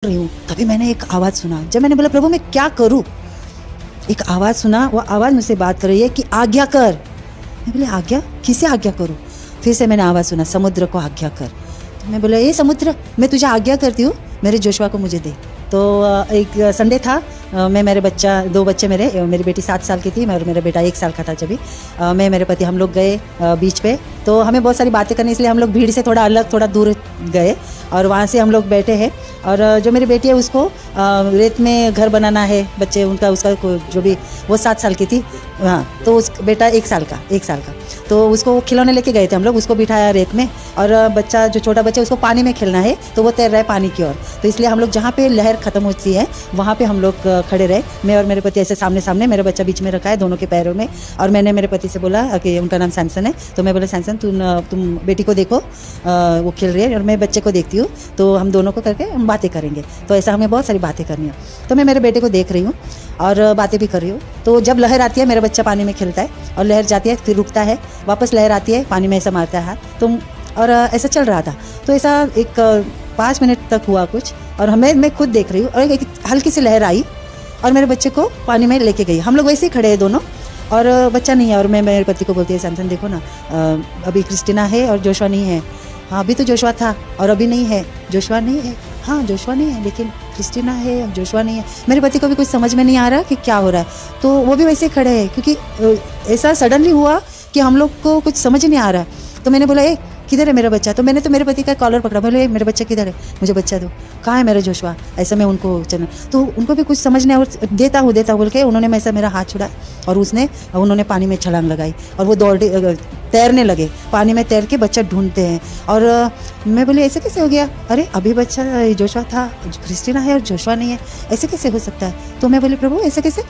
रही हूँ, तभी मैंने एक आवाज़ सुना। जब मैंने बोला प्रभु मैं क्या करूँ? एक आवाज़ सुना, वो आवाज़ मुझसे बात कर रही है कि आज्ञा कर। मैं बोले आज्ञा? किसे आज्ञा करूँ? फिर से मैंने आवाज़ सुना, समुद्र को आज्ञा कर। तो मैं बोला ये समुद्र, मैं तुझे आज्ञा करती हूँ, मेरे जोशुआ को मुझे दे। तो एक संडे था, मैं मेरे दो बच्चे मेरी बेटी 7 साल की थी और मेरा बेटा 1 साल का था। जब मैं मेरे पति हम लोग गए बीच पे, तो हमें बहुत सारी बातें करनी, इसलिए हम लोग भीड़ से थोड़ा अलग, थोड़ा दूर गए और वहाँ से हम लोग बैठे हैं। और जो मेरी बेटी है उसको रेत में घर बनाना है, बच्चे उसका जो भी, वो 7 साल की थी, हाँ, तो उस बेटा 1 साल का तो उसको खिलौने लेके गए थे हम लोग, उसको बिठाया रेत में। और बच्चा जो छोटा बच्चा उसको पानी में खेलना है, तो वो तैर रहा है पानी की ओर। तो इसलिए हम लोग जहाँ पे लहर खत्म होती है वहाँ पे हम लोग खड़े रहे, मैं और मेरे पति ऐसे सामने सामने, मेरा बच्चा बीच में रखा है दोनों के पैरों में। और मैंने मेरे पति से बोला कि उनका नाम सैमसन है, तो मैं बोला सैमसन तुम बेटी को देखो, वो खेल रही है और मैं बच्चे को देखती हूँ, तो हम दोनों को करके हम बातें करेंगे। तो ऐसा हमें बहुत सारी बातें करनी है। तो मैं मेरे बेटे को देख रही हूँ और बातें भी कर रही हूँ। तो जब लहर आती है, मेरा बच्चा पानी में खेलता है और लहर जाती है, फिर रुकता है, वापस लहर आती है, पानी में ऐसा मारता है हाथ, तो और ऐसा चल रहा था। तो ऐसा एक 5 मिनट तक हुआ कुछ, और मैं खुद देख रही हूँ और एक हल्की सी लहर आई और मेरे बच्चे को पानी में लेके गई। हम लोग वैसे ही खड़े हैं दोनों और बच्चा नहीं है। और मैं मेरे पति को बोलती है सैमसन देखो ना, अभी क्रिस्टीना है और जोशुआ नहीं है। हाँ, अभी तो जोशुआ था और अभी नहीं है, जोशुआ नहीं है। हाँ, जोशुआ नहीं है, लेकिन क्रिस्टीना है और जोशुआ नहीं है। मेरे पति को भी कुछ समझ में नहीं आ रहा कि क्या हो रहा है, तो वो भी वैसे ही खड़े हैं, क्योंकि ऐसा सडनली हुआ कि हम लोग को कुछ समझ नहीं आ रहा है। तो मैंने बोला ए किधर है मेरा बच्चा? तो मैंने तो मेरे पति का कॉलर पकड़ा, बोले मेरा बच्चा किधर है, मुझे बच्चा दो, कहाँ है मेरा जोशुआ? ऐसा मैं उनको चलना, तो उनको भी कुछ समझ नहीं आया। देता हूँ बोल के उन्होंने ऐसा मेरा हाथ छुड़ा और उन्होंने पानी में छलांग लगाई और वो तैरने लगे, पानी में तैर के बच्चा ढूंढते हैं। और मैं बोली ऐसे कैसे हो गया? अरे अभी बच्चा जोशुआ था, क्रिस्टीना है और जोशुआ नहीं है, ऐसे कैसे हो सकता है? तो मैं बोली प्रभु ऐसे कैसे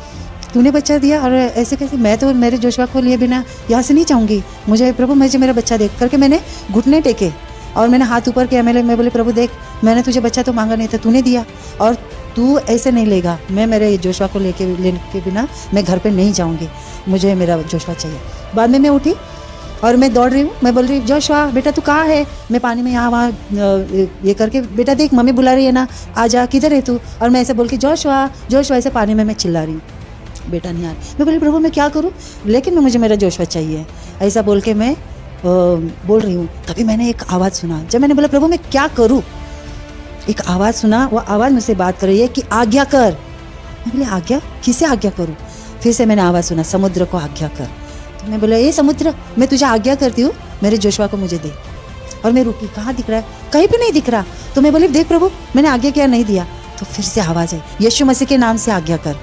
तूने बच्चा दिया और ऐसे कैसे? मैं तो मेरे जोशुआ को लिए बिना यहाँ से नहीं जाऊँगी, मुझे प्रभु मुझे मेरा बच्चा देख करके मैंने घुटने टेके और मैंने हाथ ऊपर किया। मैं बोले प्रभु देख, मैंने तुझे बच्चा तो मांगा नहीं था, तूने दिया और तू ऐसे नहीं लेगा। मैं मेरे जोशुआ को लेने के बिना मैं घर पे नहीं जाऊँगी, मुझे मेरा जोशुआ चाहिए। बाद में मैं उठी और मैं दौड़ रही हूँ, मैं बोल रही जोशुआ बेटा तू कहाँ है? मैं पानी में यहाँ वहाँ ये करके, बेटा देख मम्मी बुला रही है ना, आजा, किधर है तू? और मैं ऐसे बोल के जोशुआ जोशुआ ऐसे पानी में मैं चिल्ला रही हूँ, बेटा नहीं आ रहा। मैं बोली प्रभु मैं क्या करूँ, लेकिन मुझे मेरा जोशुआ चाहिए, ऐसा बोल के मैं बोल रही हूँ। तभी मैंने एक आवाज़ सुना। जब मैंने बोला प्रभु मैं क्या करूँ, एक आवाज़ सुना, वो आवाज़ मुझसे बात कर रही है कि आज्ञा कर। मैं बोली आज्ञा? किसे आज्ञा करूँ? फिर से मैंने आवाज़ सुना, समुद्र को आज्ञा कर। तो मैं बोला ये समुद्र, मैं तुझे आज्ञा करती हूँ, मेरे जोशुआ को मुझे दे। और मैं रुकी, कहाँ दिख रहा है? कहीं भी नहीं दिख रहा। तो मैं बोली देख प्रभु मैंने आज्ञा किया, नहीं दिया। तो फिर से आवाज़ है, यीशु मसीह के नाम से आज्ञा कर।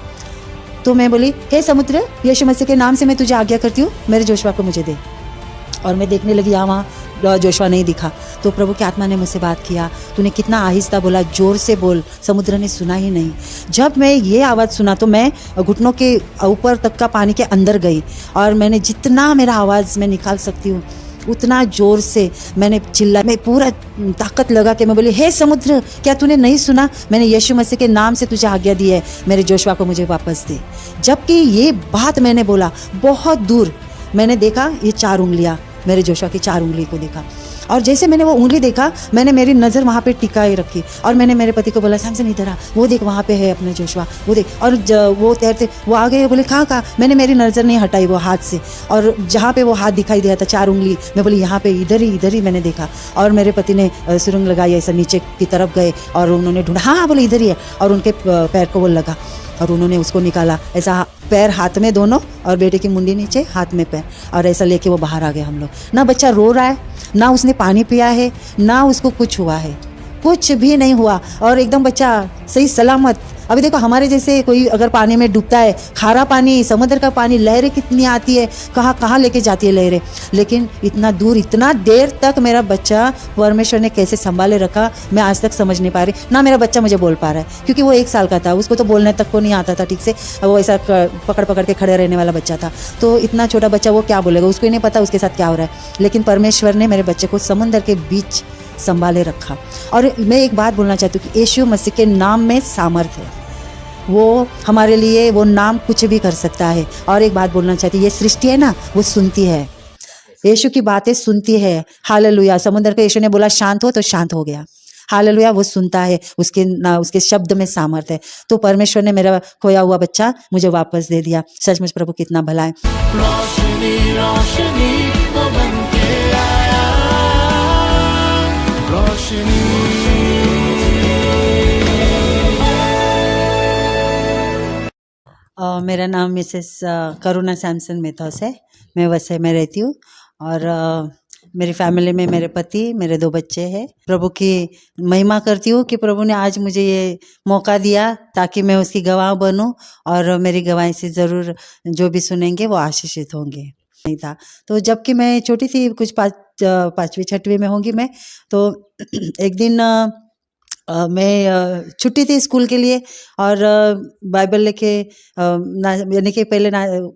तो मैं बोली हे समुद्र, यीशु मसीह के नाम से मैं तुझे आज्ञा करती हूँ, मेरे जोशुआ को मुझे दे। और मैं देखने लगी, यहाँ वहाँ जोशुआ नहीं दिखा। तो प्रभु की आत्मा ने मुझसे बात किया, तूने कितना आहिस्ता बोला, जोर से बोल, समुद्र ने सुना ही नहीं। जब मैं ये आवाज़ सुना तो मैं घुटनों के ऊपर तक का पानी के अंदर गई और मैंने जितना मेरा आवाज़ मैं निकाल सकती हूँ उतना जोर से मैंने चिल्ला, मैं पूरा ताकत लगा के मैं बोली हे समुद्र क्या तूने नहीं सुना, मैंने यीशु मसीह के नाम से तुझे आज्ञा दी है, मेरे जोशुआ को मुझे वापस दे। जबकि ये बात मैंने बोला, बहुत दूर मैंने देखा ये 4 उंगलियां, मेरे जोशुआ की 4 उंगली को देखा। और जैसे मैंने वो उंगली देखा, मैंने मेरी नज़र वहाँ पे टिकाए रखी और मैंने मेरे पति को बोला सैमसन इधर आ, वो देख वहाँ पे है अपने जोशुआ, वो देख। और वो तैरते वो आ गए, बोले कहाँ? मैंने मेरी नज़र नहीं हटाई वो हाथ से, और जहाँ पे वो हाथ दिखाई दिया था 4 उंगली, मैं बोली यहाँ पे इधर ही मैंने देखा। और मेरे पति ने सुरंग लगाई, ऐसा नीचे की तरफ गए और उन्होंने ढूंढा, हाँ बोले इधर ही है, और उनके पैर को वो लगा और उन्होंने उसको निकाला, ऐसा पैर हाथ में दोनों और बेटे की मुंडी नीचे, हाथ में पैर, और ऐसा लेके वो बाहर आ गए हम लोग। ना बच्चा रो रहा है, ना उसने पानी पिया है, ना उसको कुछ हुआ है, कुछ भी नहीं हुआ, और एकदम बच्चा सही सलामत। अभी देखो हमारे जैसे कोई अगर पानी में डूबता है, खारा पानी, समुद्र का पानी, लहरें कितनी आती है, कहाँ लेके जाती है लहरें, लेकिन इतना दूर इतना देर तक मेरा बच्चा परमेश्वर ने कैसे संभाले रखा, मैं आज तक समझ नहीं पा रही। ना मेरा बच्चा मुझे बोल पा रहा है, क्योंकि वो 1 साल का था, उसको तो बोलने तक को नहीं आता था ठीक से, वो ऐसा पकड़ के खड़े रहने वाला बच्चा था। तो इतना छोटा बच्चा वो क्या बोलेगा, उसको ही नहीं पता उसके साथ क्या हो रहा है। लेकिन परमेश्वर ने मेरे बच्चे को समुद्र के बीच संभाले रखा। और मैं एक बात बोलना चाहती हूँ कि यीशु मसीह के नाम में सामर्थ्य है, वो हमारे लिए वो नाम कुछ भी कर सकता है। और एक बात बोलना चाहती हूँ, ये सृष्टि है ना, वो सुनती है, यीशु की बातें सुनती है। हालेलुया। समुद्र के यीशु ने बोला शांत हो तो शांत हो गया। हालेलुया, वो सुनता है, उसके शब्द में सामर्थ है। तो परमेश्वर ने मेरा खोया हुआ बच्चा मुझे वापस दे दिया। सचमुच प्रभु कितना भला है। रोशनी रोशनी वो बनके आया, रोशनी। मेरा नाम मिसेस करुणा सैमसन मेथोस है। मैं वसई में रहती हूँ और मेरी फैमिली में मेरे पति, मेरे 2 बच्चे हैं। प्रभु की महिमा करती हूँ कि प्रभु ने आज मुझे ये मौका दिया ताकि मैं उसकी गवाह बनूं और मेरी गवाही से ज़रूर जो भी सुनेंगे वो आशीषित होंगे। नहीं था तो जबकि मैं छोटी थी, कुछ 5वीं 6वीं में होंगी मैं, तो एक दिन मैं छुट्टी थी स्कूल के लिए और बाइबल लेके यानी कि पहले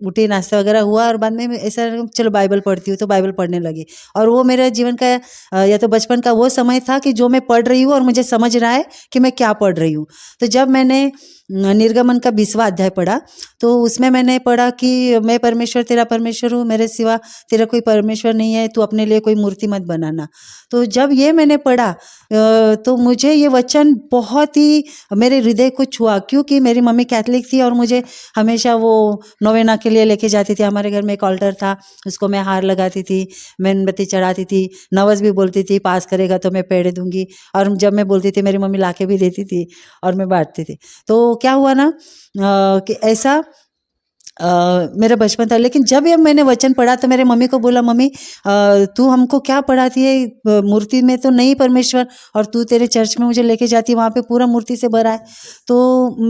उठी, नाश्ता वगैरह हुआ और बाद में ऐसा चलो बाइबल पढ़ती हूँ, तो बाइबल पढ़ने लगी। और वो मेरे जीवन का या तो बचपन का वो समय था कि जो मैं पढ़ रही हूँ और मुझे समझ रहा है कि मैं क्या पढ़ रही हूँ। तो जब मैंने निर्गमन का 20वां अध्याय पढ़ा तो उसमें मैंने पढ़ा कि मैं परमेश्वर, तेरा परमेश्वर हूँ, मेरे सिवा तेरा कोई परमेश्वर नहीं है, तू अपने लिए कोई मूर्ति मत बनाना। तो जब ये मैंने पढ़ा तो मुझे ये वचन बहुत ही मेरे हृदय को छुआ, क्योंकि मेरी मम्मी कैथलिक थी और मुझे हमेशा वो नोवेना के लिए लेके जाती थी। हमारे घर में एक ऑल्टर था, उसको मैं हार लगाती थी, मेणबत्ती चढ़ाती थी, नवस भी बोलती थी, पास करेगा तो मैं पेड़ दूंगी। और जब मैं बोलती थी मेरी मम्मी लाके भी देती थी और मैं बांटती थी। तो क्या हुआ ना कि ऐसा मेरा बचपन था। लेकिन जब ये मैंने वचन पढ़ा तो मेरे मम्मी को बोला, मम्मी तू हमको क्या पढ़ाती है, मूर्ति में तो नहीं परमेश्वर, और तू तेरे चर्च में मुझे लेके जाती है, वहाँ पे पूरा मूर्ति से भरा है। तो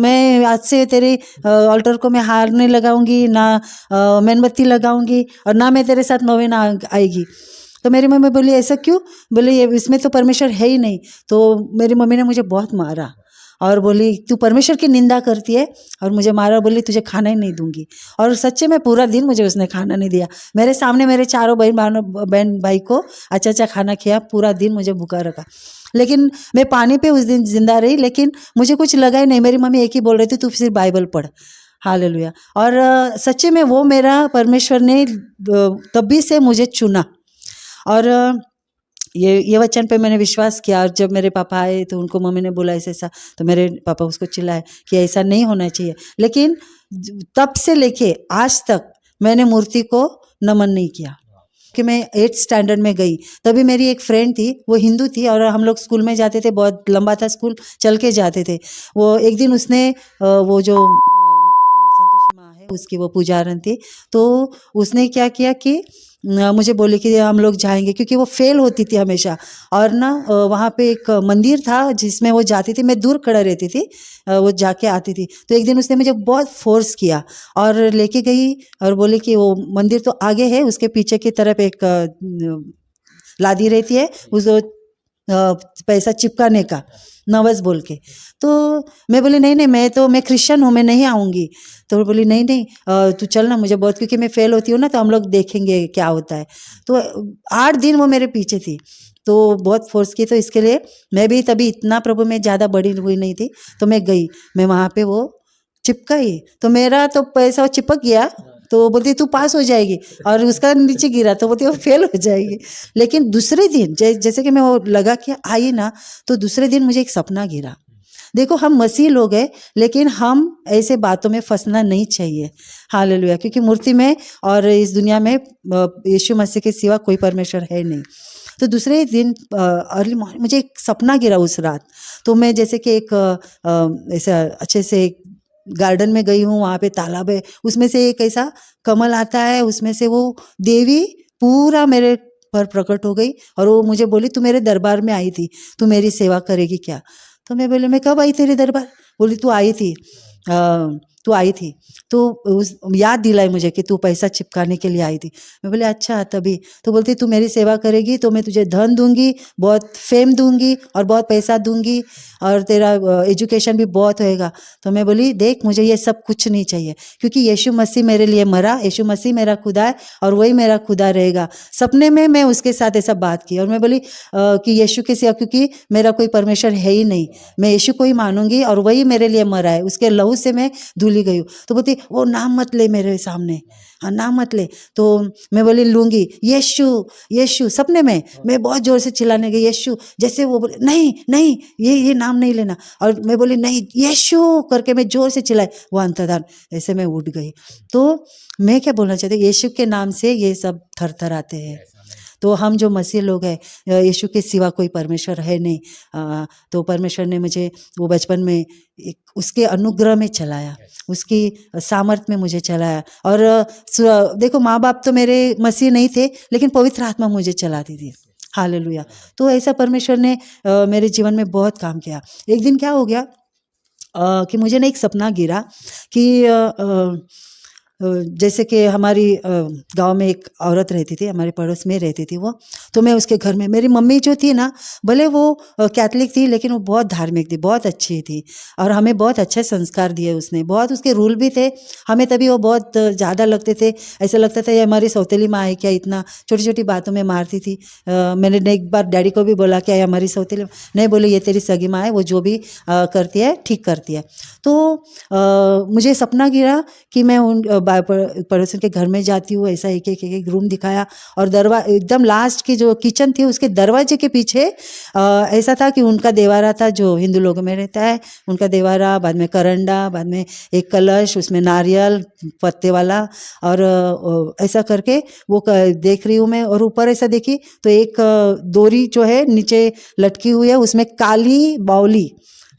मैं आज से तेरे ऑल्टर को मैं हार नहीं लगाऊंगी, ना मेणबत्ती लगाऊंगी, और ना मैं तेरे साथ नोवेना आएगी। तो मेरी मम्मी बोली ऐसा क्यों? बोले ये इसमें तो परमेश्वर है ही नहीं। तो मेरी मम्मी ने मुझे बहुत मारा और बोली तू परमेश्वर की निंदा करती है, और मुझे मारा, बोली तुझे खाना ही नहीं दूंगी। और सच्चे में पूरा दिन मुझे उसने खाना नहीं दिया। मेरे सामने मेरे चारों बहन भाई को अच्छा खाना खिया, पूरा दिन मुझे भूखा रखा। लेकिन मैं पानी पे उस दिन जिंदा रही, लेकिन मुझे कुछ लगा ही नहीं। मेरी मम्मी एक ही बोल रही थी तू सिर्फ बाइबल पढ़। हालेलुया। और सच्चे में वो मेरा परमेश्वर ने तभी से मुझे चुना और ये वचन पे मैंने विश्वास किया। और जब मेरे पापा आए तो उनको मम्मी ने बोला ऐसा, तो मेरे पापा उसको चिल्लाए कि ऐसा नहीं होना चाहिए। लेकिन तब से लेके आज तक मैंने मूर्ति को नमन नहीं किया। कि मैं 8th स्टैंडर्ड में गई, तभी मेरी एक फ्रेंड थी, वो हिंदू थी और हम लोग स्कूल में जाते थे, बहुत लंबा था स्कूल, चल के जाते थे। वो एक दिन उसने वो जो संतोषी माँ है उसकी वो पुजारन थी, तो उसने क्या किया कि मुझे बोले कि हम लोग जाएंगे, क्योंकि वो फेल होती थी हमेशा। और ना वहाँ पे एक मंदिर था जिसमें वो जाती थी, मैं दूर खड़ा रहती थी, वो जाके आती थी। तो एक दिन उसने मुझे बहुत फोर्स किया और लेके गई और बोले कि वो मंदिर तो आगे है, उसके पीछे की तरफ एक लादी रहती है, उस पैसा चिपकाने का, नवस बोल के। तो मैं बोली नहीं मैं क्रिश्चियन हूँ, मैं नहीं आऊँगी। तो वो बोली नहीं तू चल ना, मुझे बहुत, क्योंकि मैं फेल होती हूँ ना, तो हम लोग देखेंगे क्या होता है। तो 8 दिन वो मेरे पीछे थी, तो बहुत फोर्स की। तो इसके लिए मैं भी तभी इतना प्रभु में ज़्यादा बड़ी हुई नहीं थी, तो मैं गई, मैं वहाँ पे वो चिपकाई, तो मेरा तो पैसा चिपक गया। तो बोलती तू पास हो जाएगी, और उसका नीचे गिरा तो बोलती वो फेल हो जाएगी। लेकिन दूसरे दिन जैसे कि मैं वो लगा के आई ना, तो दूसरे दिन मुझे एक सपना गिरा। देखो हम मसीह लोग हैं, लेकिन हम ऐसे बातों में फंसना नहीं चाहिए। हालेलुया। क्योंकि मूर्ति में और इस दुनिया में यीशु मसीह के सिवा कोई परमेश्वर है नहीं। तो दूसरे दिन अर्ली मॉर्निंग मुझे एक सपना गिरा उस रात। तो मैं जैसे कि एक ऐसा अच्छे से गार्डन में गई हूँ, वहाँ पे तालाब है, उसमें से एक ऐसा कमल आता है, उसमें से वो देवी पूरा मेरे पर प्रकट हो गई और वो मुझे बोली तू मेरे दरबार में आई थी, तू मेरी सेवा करेगी क्या? तो मैं बोली मैं कब आई तेरे दरबार? बोली तू आई थी, तू आई थी। तो उस याद दिलाई मुझे कि तू पैसा चिपकाने के लिए आई थी। मैं बोले अच्छा तभी। तो बोलती तू मेरी सेवा करेगी तो मैं तुझे धन दूंगी, बहुत फेम दूंगी और बहुत पैसा दूंगी, और तेरा एजुकेशन भी बहुत होएगा। तो मैं बोली देख मुझे ये सब कुछ नहीं चाहिए, क्योंकि यीशु मसीह मेरे लिए मरा, यीशु मसीह मेरा खुदा है और वही मेरा खुदा रहेगा। सपने में मैं उसके साथ ऐसा बात की और मैं बोली कि यीशु के सिवा, क्योंकि मेरा कोई परमेश्वर है ही नहीं, मैं यीशु को ही मानूंगी और वही मेरे लिए मरा है, उसके लहू से मैं भूल ही गई हूँ। तो बोलती वो नाम मत ले मेरे सामने, हाँ नाम मत ले। तो मैं बोली लूँगी, यीशु यीशु। सपने में मैं बहुत ज़ोर से चिल्लाने गई यीशु, जैसे वो बोले नहीं नहीं ये नाम नहीं लेना, और मैं बोली नहीं यीशु करके मैं ज़ोर से चिल्लाई, वो अंतर्धान ऐसे मैं उठ गई। तो मैं क्या बोलना चाहती हूँ, यीशु के नाम से ये सब थरथराते हैं। तो हम जो मसीह लोग हैं, यीशु के सिवा कोई परमेश्वर है नहीं। तो परमेश्वर ने मुझे वो बचपन में एक उसके अनुग्रह में चलाया, उसकी सामर्थ में मुझे चलाया। और देखो माँ बाप तो मेरे मसीह नहीं थे, लेकिन पवित्र आत्मा मुझे चलाती थी। हालेलुया। तो ऐसा परमेश्वर ने मेरे जीवन में बहुत काम किया। एक दिन क्या हो गया कि मुझे ना एक सपना गिरा कि जैसे कि हमारी गांव में एक औरत रहती थी, हमारे पड़ोस में रहती थी वो। तो मैं उसके घर में, मेरी मम्मी जो थी ना, भले वो कैथलिक थी लेकिन वो बहुत धार्मिक थी, बहुत अच्छी थी, और हमें बहुत अच्छे संस्कार दिए उसने। बहुत उसके रूल भी थे, हमें तभी वो बहुत ज़्यादा लगते थे। ऐसा लगता था ये हमारी सौतेली माँ है क्या, इतना छोटी छोटी बातों में मारती थी। मैंने एक बार डैडी को भी बोला क्या ये हमारी सौतेली, नहीं बोले ये तेरी सगी माँ है, वो जो भी करती है ठीक करती है। तो मुझे सपना गिरा कि मैं उन पड़ोसन के घर में जाती हूँ। ऐसा एक रूम दिखाया, और दरवाजा एकदम लास्ट की जो किचन थी उसके दरवाजे के पीछे ऐसा था कि उनका देवारा था, जो हिंदू लोगों में रहता है उनका देवारा, बाद में करंडा, बाद में एक कलश, उसमें नारियल पत्ते वाला, और ऐसा करके वो देख रही हूँ मैं। और ऊपर ऐसा देखी तो एक डोरी जो है नीचे लटकी हुई है, उसमें काली बावली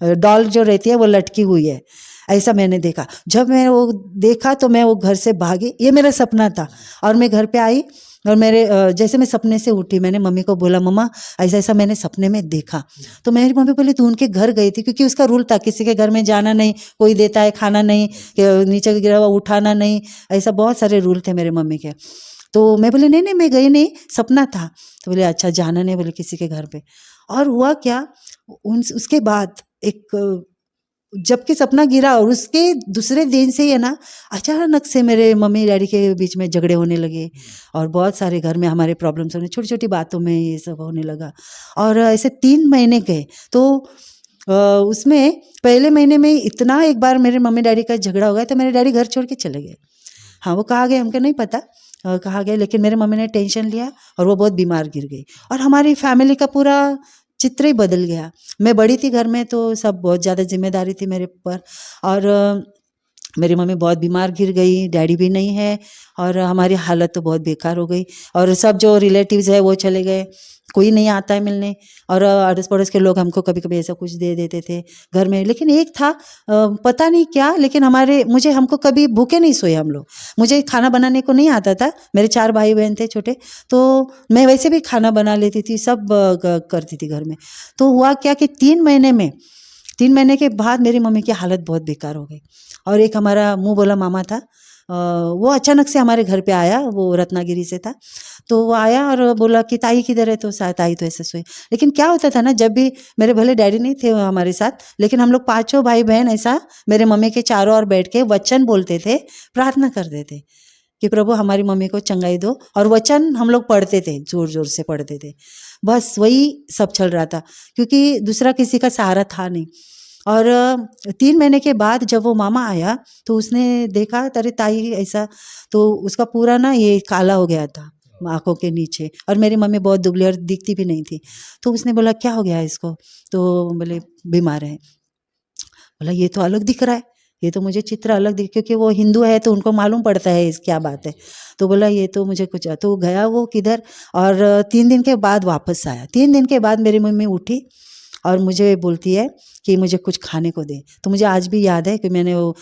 डॉल जो रहती है वो लटकी हुई है। ऐसा मैंने देखा। जब मैं वो देखा तो मैं वो घर से भागी, ये मेरा सपना था। और मैं घर पे आई, और मेरे जैसे मैं सपने से उठी, मैंने मम्मी को बोला मम्मा ऐसा ऐसा मैंने सपने में देखा। तो मेरी मम्मी बोली तू उनके घर गई थी, क्योंकि उसका रूल था किसी के घर में जाना नहीं, कोई देता है खाना नहीं, नीचे गिरा हुआ उठाना नहीं, ऐसा बहुत सारे रूल थे मेरे मम्मी के। तो मैं बोली नहीं नहीं मैं गई नहीं, सपना था। तो बोले अच्छा जाना नहीं बोले किसी के घर पे। और हुआ क्या, उसके बाद एक जबकि सपना गिरा, और उसके दूसरे दिन से है ना अचानक से मेरे मम्मी डैडी के बीच में झगड़े होने लगे, और बहुत सारे घर में हमारे प्रॉब्लम्स होने, छोटी छोटी बातों में ये सब होने लगा। और ऐसे 3 महीने गए। तो उसमें पहले महीने में इतना एक बार मेरे मम्मी डैडी का झगड़ा हो गया, तो मेरे डैडी घर छोड़ के चले गए। हाँ वो कहाँ गए हमको नहीं पता, कहाँ गए, लेकिन मेरे मम्मी ने टेंशन लिया और वो बहुत बीमार गिर गई, और हमारी फैमिली का पूरा चित्र ही बदल गया। मैं बड़ी थी घर में, तो सब बहुत ज़्यादा जिम्मेदारी थी मेरे ऊपर, और मेरी मम्मी बहुत बीमार गिर गई, डैडी भी नहीं है, और हमारी हालत तो बहुत बेकार हो गई। और सब जो रिलेटिव्स है वो चले गए, कोई नहीं आता है मिलने, और अड़ोस पड़ोस के लोग हमको कभी कभी ऐसा कुछ दे देते थे घर में। लेकिन एक था पता नहीं क्या, लेकिन हमको कभी भूखे नहीं सोए हम लोग। मुझे खाना बनाने को नहीं आता था, मेरे 4 भाई बहन थे छोटे, तो मैं वैसे भी खाना बना लेती थी, सब करती थी घर में। तो हुआ क्या कि 3 महीने के बाद मेरी मम्मी की हालत बहुत बेकार हो गई। और एक हमारा मुँह बोला मामा था, वो अचानक से हमारे घर पे आया, वो रत्नागिरी से था। तो वो आया और बोला कि ताई किधर है, तो ताई तो ऐसे सोई। लेकिन क्या होता था ना, जब भी मेरे भले डैडी नहीं थे हमारे साथ, लेकिन हम लोग 5 भाई बहन ऐसा मेरे मम्मी के चारों ओर बैठ के वचन बोलते थे, प्रार्थना करते थे कि प्रभु हमारी मम्मी को चंगाई दो, और वचन हम लोग पढ़ते थे, जोर जोर से पढ़ते थे। बस वही सब चल रहा था, क्योंकि दूसरा किसी का सहारा था नहीं। और 3 महीने के बाद जब वो मामा आया, तो उसने देखा अरे ताई ऐसा, तो उसका पूरा ना ये काला हो गया था आँखों के नीचे, और मेरी मम्मी बहुत दुबली और दिखती भी नहीं थी। तो उसने बोला क्या हो गया इसको, तो बोले बीमार है। बोला ये तो अलग दिख रहा है, ये तो मुझे चित्र अलग दिख, क्योंकि वो हिंदू है तो उनको मालूम पड़ता है इस क्या बात है। तो बोला ये तो मुझे कुछ, तो गया वो किधर, और 3 दिन के बाद वापस आया। 3 दिन के बाद मेरी मम्मी उठी और मुझे बोलती है कि मुझे कुछ खाने को दे। तो मुझे आज भी याद है कि मैंने वो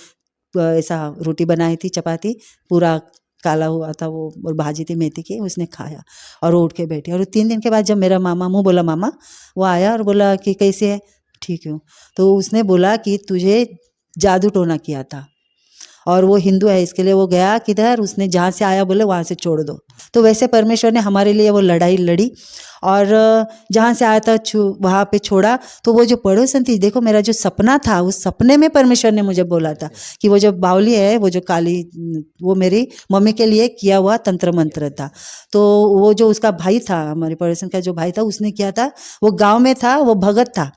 ऐसा रोटी बनाई थी, चपाती, पूरा काला हुआ था वो, और भाजी थी मेथी की, उसने खाया और वो उठ के बैठी। और 3 दिन के बाद जब मेरा मामा, मुँह बोला मामा, वो आया और बोला कि कैसे है, ठीक हूँ। तो उसने बोला कि तुझे जादू टोना किया था, और वो हिंदू है इसके लिए वो गया किधर, उसने जहाँ से आया बोले वहाँ से छोड़ दो। तो वैसे परमेश्वर ने हमारे लिए वो लड़ाई लड़ी, और जहाँ से आया था वहाँ पे छोड़ा। तो वो जो पड़ोसन थी, देखो मेरा जो सपना था, उस सपने में परमेश्वर ने मुझे बोला था कि वो जो बावली है, वो जो काली, वो मेरी मम्मी के लिए किया हुआ तंत्र मंत्र था। तो वो जो उसका भाई था, हमारे पड़ोसन का जो भाई था, उसने किया था, वो गाँव में था, वो भगत था,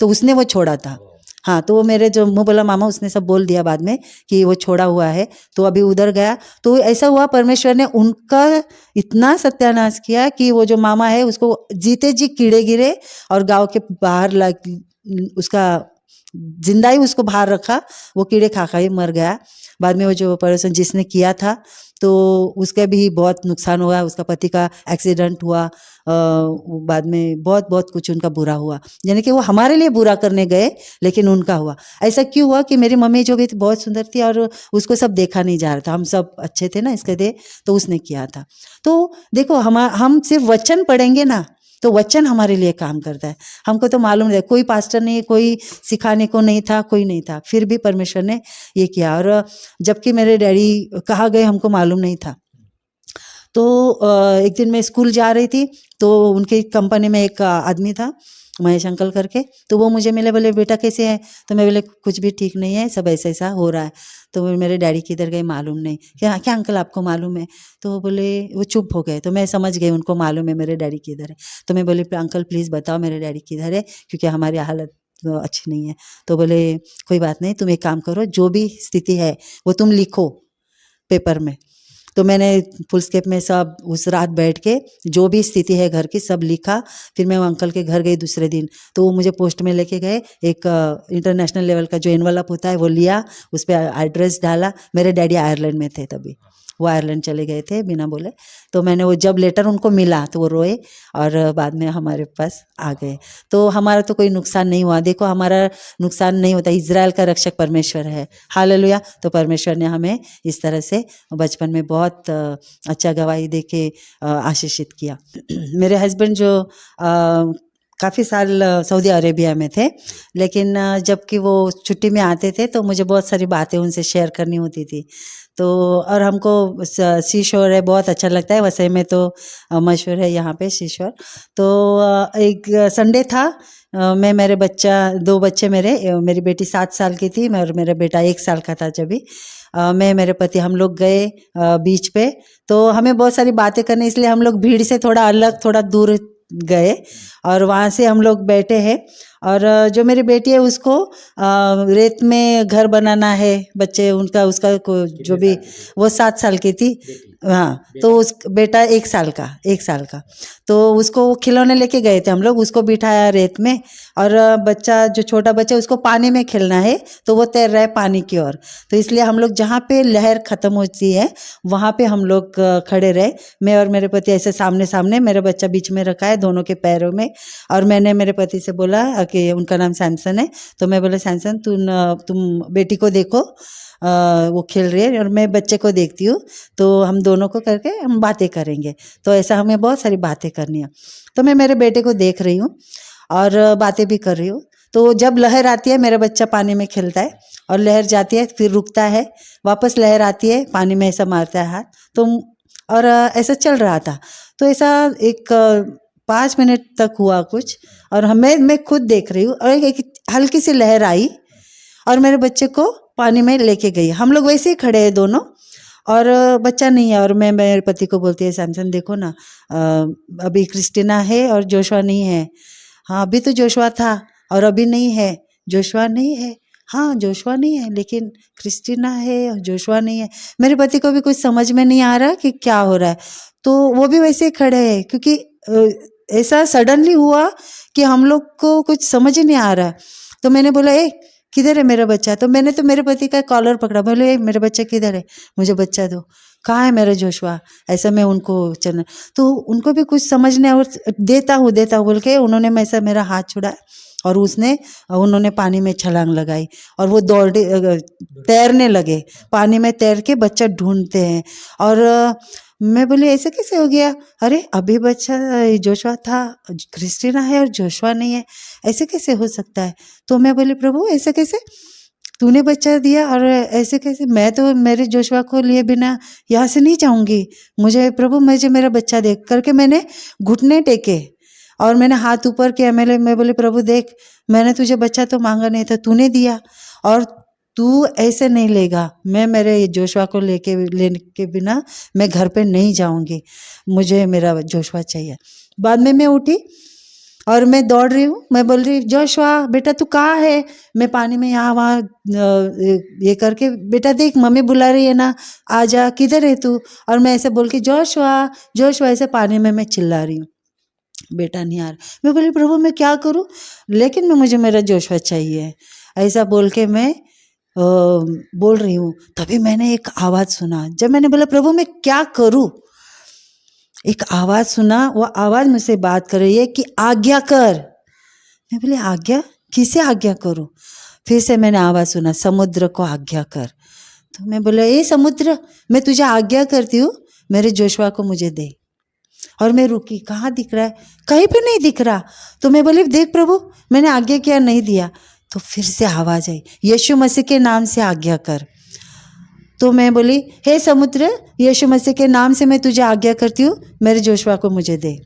तो उसने वो छोड़ा था। हाँ, तो वो मेरे जो मुँह बोला मामा उसने सब बोल दिया बाद में कि वो छोड़ा हुआ है, तो अभी उधर गया। तो ऐसा हुआ परमेश्वर ने उनका इतना सत्यानाश किया कि वो जो मामा है उसको जीते जी कीड़े गिरे और गाँव के बाहर उसका जिंदा ही उसको बाहर रखा, वो कीड़े खा खा ही मर गया। बाद में वो जो पर्सन जिसने किया था तो उसका भी बहुत नुकसान हुआ, उसका पति का एक्सीडेंट हुआ, बाद में बहुत बहुत कुछ उनका बुरा हुआ। यानी कि वो हमारे लिए बुरा करने गए लेकिन उनका हुआ। ऐसा क्यों हुआ कि मेरी मम्मी जो भी थी बहुत सुंदर थी और उसको सब देखा नहीं जा रहा था, हम सब अच्छे थे ना इसके दे, तो उसने किया था। तो देखो हम सिर्फ वचन पढ़ेंगे ना तो वचन हमारे लिए काम करता है। हमको तो मालूम नहीं, कोई पास्टर नहीं, कोई सिखाने को नहीं था, कोई नहीं था, फिर भी परमेश्वर ने ये किया। और जबकि मेरे डैडी कहाँ गए हमको मालूम नहीं था। तो एक दिन मैं स्कूल जा रही थी तो उनकी कंपनी में एक आदमी था महेश अंकल करके, तो वो मुझे मिले, बोले बेटा कैसे है? तो मैं बोले कुछ भी ठीक नहीं है, सब ऐसा ऐसा हो रहा है। तो मेरे डैडी किधर गए मालूम नहीं। क्या क्या अंकल आपको मालूम है? तो वो बोले, वो चुप हो गए। तो मैं समझ गई उनको मालूम है मेरे डैडी किधर है। तो मैं बोली अंकल प्लीज़ बताओ मेरे डैडी किधर है, क्योंकि हमारी हालत अच्छी नहीं है। तो बोले कोई बात नहीं, तुम एक काम करो, जो भी स्थिति है वो तुम लिखो पेपर में। तो मैंने फुल स्केप में सब उस रात बैठ के जो भी स्थिति है घर की सब लिखा। फिर मैं वो अंकल के घर गई दूसरे दिन, तो वो मुझे पोस्ट में लेके गए, एक इंटरनेशनल लेवल का जो एनवलप होता है वो लिया, उस पर एड्रेस डाला। मेरे डैडी आयरलैंड में थे तभी, वो आयरलैंड चले गए थे बिना बोले। तो मैंने वो जब लेटर उनको मिला तो वो रोए और बाद में हमारे पास आ गए। तो हमारा तो कोई नुकसान नहीं हुआ। देखो हमारा नुकसान नहीं होता, इज़राइल का रक्षक परमेश्वर है, हालेलुया। तो परमेश्वर ने हमें इस तरह से बचपन में बहुत अच्छा गवाही दे के आशीषित किया। मेरे हस्बैंड जो काफ़ी साल सऊदी अरेबिया में थे, लेकिन जबकि वो छुट्टी में आते थे तो मुझे बहुत सारी बातें उनसे शेयर करनी होती थी। तो और हमको सी शोर है बहुत अच्छा लगता है, वैसे में तो मशहूर है यहाँ पे सी शोर। तो एक संडे था, मैं मेरे बच्चा 2 बच्चे मेरी बेटी 7 साल की थी और मेरा बेटा 1 साल का था जब भी। मैं मेरे पति हम लोग गए बीच पे। तो हमें बहुत सारी बातें करनी, इसलिए हम लोग भीड़ से थोड़ा अलग थोड़ा दूर गए और वहाँ से हम लोग बैठे हैं। और जो मेरी बेटी है उसको रेत में घर बनाना है, बच्चे उसका जो भी, वो 7 साल की थी, हाँ। तो उस बेटा 1 साल का, तो उसको वो खिलौने लेके गए थे हम लोग, उसको बिठाया रेत में और बच्चा जो छोटा बच्चा उसको पानी में खेलना है, तो वो तैर रहा है पानी की ओर। तो इसलिए हम लोग जहाँ पे लहर ख़त्म होती है वहाँ पे हम लोग खड़े रहे, मैं और मेरे पति ऐसे सामने सामने, मेरा बच्चा बीच में रखा है दोनों के पैरों में। और मैंने मेरे पति से बोला कि उनका नाम सैमसन है, तो मैं बोला सैमसन तुम बेटी को देखो, वो खेल रही है और मैं बच्चे को देखती हूँ, तो हम दोनों को करके हम बातें करेंगे। तो ऐसा हमें बहुत सारी बातें करनी है। तो मैं मेरे बेटे को देख रही हूँ और बातें भी कर रही हूँ। तो जब लहर आती है मेरा बच्चा पानी में खेलता है और लहर जाती है, फिर रुकता है, वापस लहर आती है, पानी में ऐसा मारता है हाथ, तो और ऐसा चल रहा था। तो ऐसा एक 5 मिनट तक हुआ कुछ, और मैं खुद देख रही हूँ और एक हल्की सी लहर आई और मेरे बच्चे को पानी में लेके गई। हम लोग वैसे ही खड़े हैं दोनों और बच्चा नहीं है, और मैं मेरे पति को बोलती है सैमसन देखो ना, अभी क्रिस्टीना है और जोशुआ नहीं है। हाँ अभी तो जोशुआ था और अभी नहीं है, जोशुआ नहीं है, हाँ जोशुआ नहीं है लेकिन क्रिस्टीना है और जोशुआ नहीं है। मेरे पति को भी कुछ समझ में नहीं आ रहा कि क्या हो रहा है, तो वो भी वैसे ही खड़े हैं, क्योंकि ऐसा सडनली हुआ कि हम लोग को कुछ समझ ही नहीं आ रहा। तो मैंने बोला किधर है मेरा बच्चा? तो मैंने तो मेरे पति का कॉलर पकड़ा, बोले मेरा बच्चा किधर है, मुझे बच्चा दो, कहाँ है मेरा जोशुआ? ऐसा मैं उनको चलना, तो उनको भी कुछ समझने, और देता हूँ बोल के उन्होंने मेरा हाथ छुड़ाया और उन्होंने पानी में छलांग लगाई और वो तैरने लगे, पानी में तैर के बच्चा ढूंढते हैं। और मैं बोली ऐसे कैसे हो गया? अरे अभी बच्चा जोशुआ था, क्रिस्टीना है और जोशुआ नहीं है, ऐसे कैसे हो सकता है? तो मैं बोली प्रभु ऐसे कैसे, तूने बच्चा दिया और ऐसे कैसे? मैं तो मेरे जोशुआ को लिए बिना यहाँ से नहीं जाऊंगी, मुझे प्रभु मुझे मेरा बच्चा दे करके मैंने घुटने टेके और मैंने हाथ ऊपर किया। मैं बोली प्रभु देख, मैंने तुझे बच्चा तो मांगा नहीं था, तूने दिया और तू ऐसे नहीं लेगा, मैं मेरे जोशुआ को लेने के बिना मैं घर पे नहीं जाऊंगी, मुझे मेरा जोशुआ चाहिए। बाद में मैं उठी और मैं दौड़ रही हूँ, मैं बोल रही जोशुआ बेटा तू कहाँ है। मैं पानी में यहाँ वहाँ ये करके, बेटा देख मम्मी बुला रही है ना, आजा, किधर है तू। और मैं ऐसे बोल के जोशुआ जोशुआ ऐसे पानी में मैं चिल्ला रही हूँ, बेटा नहीं आ रहा। मैं बोली प्रभु मैं क्या करूँ, लेकिन मुझे मेरा जोशुआ चाहिए, ऐसा बोल के मैं बोल रही हूँ। तभी मैंने एक आवाज़ सुना। जब मैंने बोला प्रभु मैं क्या करूँ, एक आवाज़ सुना, वो आवाज़ मुझसे बात कर रही है कि आज्ञा कर। मैं बोले आज्ञा, किसे आज्ञा करूँ। फिर से मैंने आवाज़ सुना, समुद्र को आज्ञा कर। तो मैं बोला ए समुद्र, मैं तुझे आज्ञा करती हूँ, मेरे जोशुआ को मुझे दे। और मैं रुकी, कहाँ दिख रहा है, कहीं पे नहीं दिख रहा। तो मैं बोली देख प्रभु मैंने आज्ञा किया, नहीं दिया। तो फिर से आवाज़ आई, यीशु मसीह के नाम से आज्ञा कर। तो मैं बोली हे समुद्र, यीशु मसीह के नाम से मैं तुझे आज्ञा करती हूँ, मेरे जोशुआ को मुझे दे।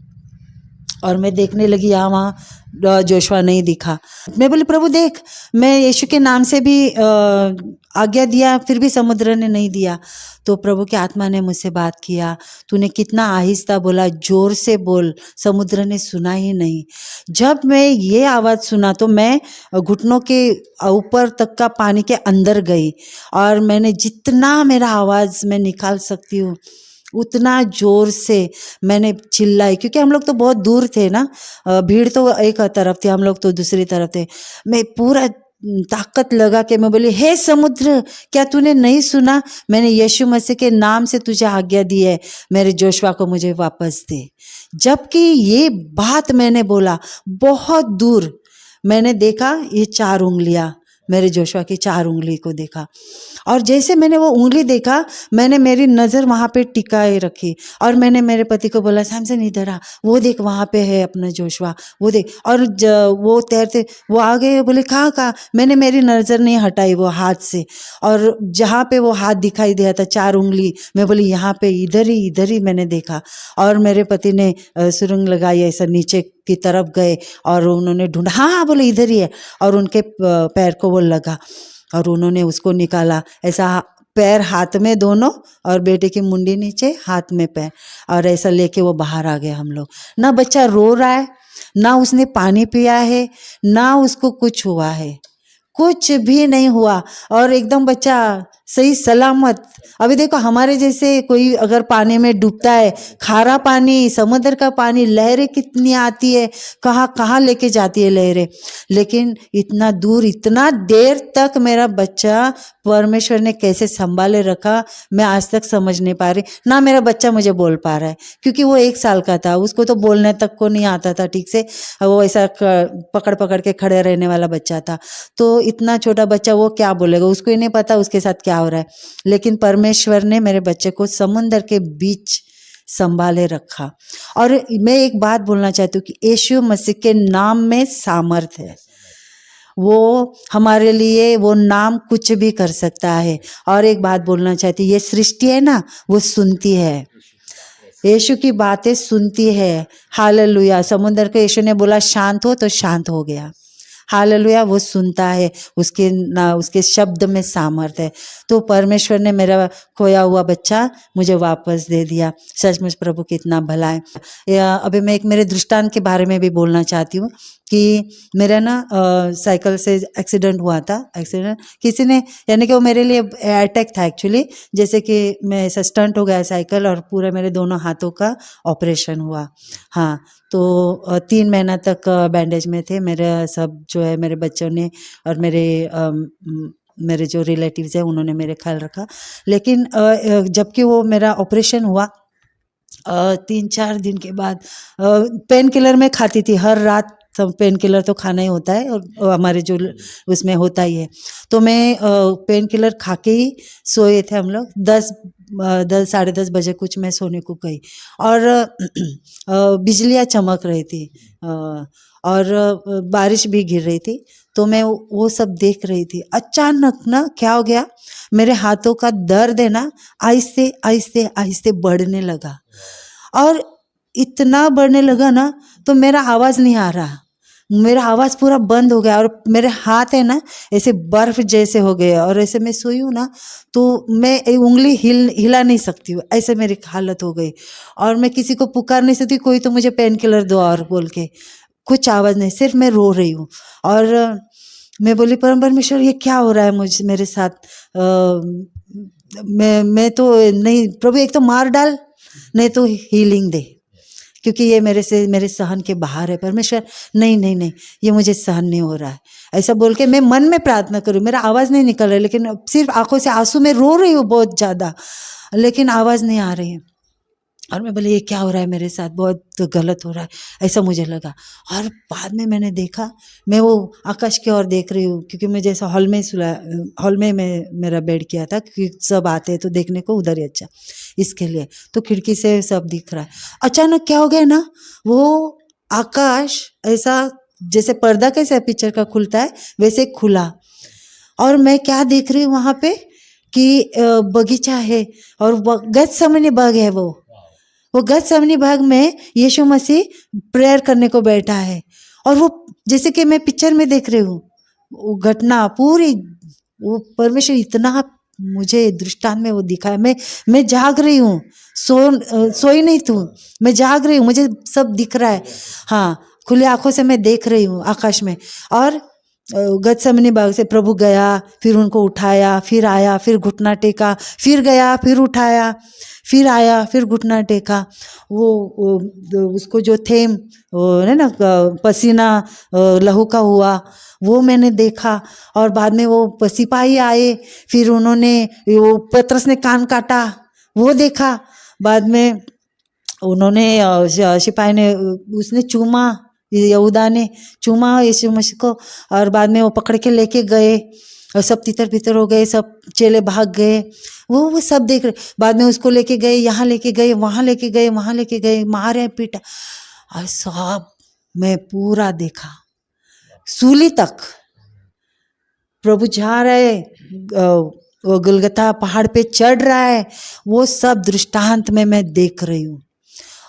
और मैं देखने लगी, यहाँ वहाँ जोशुआ नहीं दिखा। मैं बोली प्रभु देख, मैं यीशु के नाम से भी आज्ञा दिया, फिर भी समुद्र ने नहीं दिया। तो प्रभु की आत्मा ने मुझसे बात किया, तूने कितना आहिस्ता बोला, जोर से बोल, समुद्र ने सुना ही नहीं। जब मैं ये आवाज़ सुना तो मैं घुटनों के ऊपर तक का पानी के अंदर गई, और मैंने जितना मेरा आवाज़ मैं निकाल सकती हूँ उतना जोर से मैंने चिल्लाई, क्योंकि हम लोग तो बहुत दूर थे ना, भीड़ तो एक तरफ थी, हम लोग तो दूसरी तरफ थे। मैं पूरा ताकत लगा के मैं बोली हे समुद्र, क्या तूने नहीं सुना, मैंने यीशु मसीह के नाम से तुझे आज्ञा दी है, मेरे जोशुआ को मुझे वापस दे। जबकि ये बात मैंने बोला, बहुत दूर मैंने देखा ये 4 उंगलियां, मेरे जोशुआ की 4 उंगली को देखा। और जैसे मैंने वो उंगली देखा, मैंने मेरी नज़र वहाँ पे टिकाए रखी, और मैंने मेरे पति को बोला सैमसन इधर आ, वो देख वहाँ पे है अपना जोशुआ, वो देख। और वो तैरते वो आ गए, बोले कहाँ कहाँ। मैंने मेरी नज़र नहीं हटाई वो हाथ से, और जहाँ पे वो हाथ दिखाई दिया था 4 उंगली, मैं बोली यहाँ पे इधर ही मैंने देखा। और मेरे पति ने सुरंग लगाई, ऐसा नीचे की तरफ गए और उन्होंने ढूंढा, हाँ बोले इधर ही है, और उनके पैर को वो लगा और उन्होंने उसको निकाला, ऐसा पैर हाथ में दोनों, और बेटे की मुंडी नीचे, हाथ में पैर, और ऐसा लेके वो बाहर आ गए। हम लोग, ना बच्चा रो रहा है, ना उसने पानी पिया है, ना उसको कुछ हुआ है, कुछ भी नहीं हुआ, और एकदम बच्चा सही सलामत। अभी देखो हमारे जैसे कोई अगर पानी में डूबता है, खारा पानी, समुद्र का पानी, लहरें कितनी आती है, कहाँ कहाँ लेके जाती है लहरें, लेकिन इतना दूर, इतना देर तक मेरा बच्चा परमेश्वर ने कैसे संभाले रखा, मैं आज तक समझ नहीं पा रही। ना मेरा बच्चा मुझे बोल पा रहा है, क्योंकि वो 1 साल का था, उसको तो बोलने तक को नहीं आता था ठीक से, वो ऐसा पकड़ पकड़ के खड़े रहने वाला बच्चा था। तो इतना छोटा बच्चा वो क्या बोलेगा, उसको ही नहीं पता उसके साथ क्या हो रहा है। लेकिन परमेश्वर ने मेरे बच्चे को समुद्र के बीच संभाले रखा। और मैं एक बात बोलना चाहती हूँ कि यीशु मसीह के नाम में सामर्थ है, वो हमारे लिए वो नाम कुछ भी कर सकता है। और एक बात बोलना चाहती हूँ, ये सृष्टि है ना, वो सुनती है, यीशु की बातें सुनती है। हालेलुया। समुद्र को यीशु ने बोला शांत हो, तो शांत हो गया। हालेलुया। वो सुनता है, उसके शब्द में सामर्थ है। तो परमेश्वर ने मेरा खोया हुआ बच्चा मुझे वापस दे दिया। सचमुच प्रभु कितना भला है। अभी मैं एक मेरे दृष्टांत के बारे में भी बोलना चाहती हूँ कि मेरा ना साइकिल से एक्सीडेंट हुआ था। एक्सीडेंट किसी ने, यानी कि वो मेरे लिए अटैक था एक्चुअली, जैसे कि मैं ऐसा स्टंट हो गया साइकिल, और पूरा मेरे दोनों हाथों का ऑपरेशन हुआ। हाँ, तो 3 महीना तक बैंडेज में थे। मेरे सब जो है मेरे बच्चों ने और मेरे जो रिलेटिव्स हैं उन्होंने मेरे ख्याल रखा। लेकिन जबकि वो मेरा ऑपरेशन हुआ 3-4 दिन के बाद पेन किलर मैं खाती थी हर रात। सब पेन किलर तो खाना ही होता है, और हमारे जो उसमें होता ही है। तो मैं पेन किलर खा के ही सोए थे हम लोग। 10 साढ़े 10 बजे कुछ मैं सोने को गई, और बिजलियाँ चमक रही थी, और बारिश भी गिर रही थी। तो मैं वो सब देख रही थी। अचानक ना क्या हो गया, मेरे हाथों का दर्द है ना आहिस्ते आहिस्ते आहिस्ते बढ़ने लगा, और इतना बढ़ने लगा ना तो मेरा आवाज़ नहीं आ रहा, मेरा आवाज़ पूरा बंद हो गया, और मेरे हाथ है ना ऐसे बर्फ जैसे हो गए। और ऐसे मैं सोई हूँ ना, तो मैं एक उंगली हिला नहीं सकती हूँ, ऐसे मेरी हालत हो गई। और मैं किसी को पुकार नहीं सकती, कोई तो मुझे पेन किलर दो और बोल के। कुछ आवाज़ नहीं, सिर्फ मैं रो रही हूँ। और मैं बोली परमेश्वर ये क्या हो रहा है मुझे मेरे साथ। मैं तो नहीं प्रभु, एक तो मार डाल, नहीं तो हीलिंग दे, क्योंकि ये मेरे सहन के बाहर है। परमेश्वर नहीं नहीं नहीं, ये मुझे सहन नहीं हो रहा है। ऐसा बोल के मैं मन में प्रार्थना करूँ, मेरा आवाज़ नहीं निकल रहा है, लेकिन सिर्फ आंखों से आंसू में रो रही हूँ बहुत ज़्यादा, लेकिन आवाज़ नहीं आ रही है। और मैं बोले ये क्या हो रहा है मेरे साथ, बहुत तो गलत हो रहा है, ऐसा मुझे लगा। और बाद में मैंने देखा, मैं वो आकाश की ओर देख रही हूँ, क्योंकि मैं जैसा हॉल में मैं मेरा बेड किया था, क्योंकि सब आते हैं तो देखने को उधर ही अच्छा, इसके लिए तो खिड़की से सब दिख रहा है। अचानक क्या हो गया ना, वो आकाश ऐसा जैसे पर्दा कैसे पिक्चर का खुलता है वैसे खुला, और मैं क्या देख रही हूँ वहाँ पे कि बगीचा है, और गत्सेमनी बाग है। वो गत्सेमनी बाग में यीशु मसीह प्रेयर करने को बैठा है, और वो जैसे कि मैं पिक्चर में देख रही हूँ वो घटना पूरी, वो परमेश्वर इतना मुझे दृष्टांत में वो दिखाया। मैं जाग रही हूँ, सोई नहीं तू, मैं जाग रही हूँ, मुझे सब दिख रहा है। हाँ, खुली आंखों से मैं देख रही हूँ आकाश में। और गत्सेमनी बाग से प्रभु गया, फिर उनको उठाया, फिर आया, फिर घुटना टेका, फिर गया, फिर उठाया, फिर आया, फिर घुटना टेका। वो उसको जो थे है ना पसीना लहू का हुआ, वो मैंने देखा। और बाद में वो सिपाही आए, फिर उन्होंने वो पतरस ने कान काटा, वो देखा। बाद में उन्होंने सिपाही ने उसने चूमा, यहूदा ने चूमा यीशु मसीह को, और बाद में वो पकड़ के लेके गए, और सब तितर बितर हो गए, सब चेले भाग गए। वो सब देख रहे। बाद में उसको लेके गए, यहाँ लेके गए, वहाँ लेके गए, वहाँ लेके गए, मारे पीटा, और सब मैं पूरा देखा, सूली तक प्रभु जा रहे, वो गुलगता पहाड़ पे चढ़ रहा है, वो सब दृष्टांत में मैं देख रही हूँ।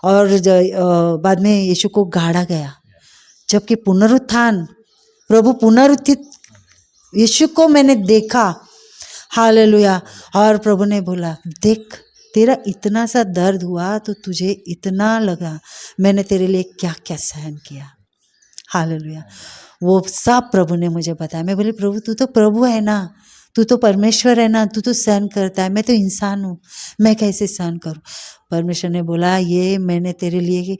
और बाद में यीशु को गाड़ा गया, जबकि पुनरुत्थान, प्रभु पुनरुत्थित यीशु को मैंने देखा। हालेलुया। और प्रभु ने बोला देख, तेरा इतना सा दर्द हुआ तो तुझे इतना लगा, मैंने तेरे लिए क्या क्या सहन किया। हालेलुया। वो सब प्रभु ने मुझे बताया। मैं बोली प्रभु तू तो प्रभु है ना, तू तो परमेश्वर है ना, तू तो सहन करता है, मैं तो इंसान हूँ, मैं कैसे सहन करूँ। परमेश्वर ने बोला ये मैंने तेरे लिए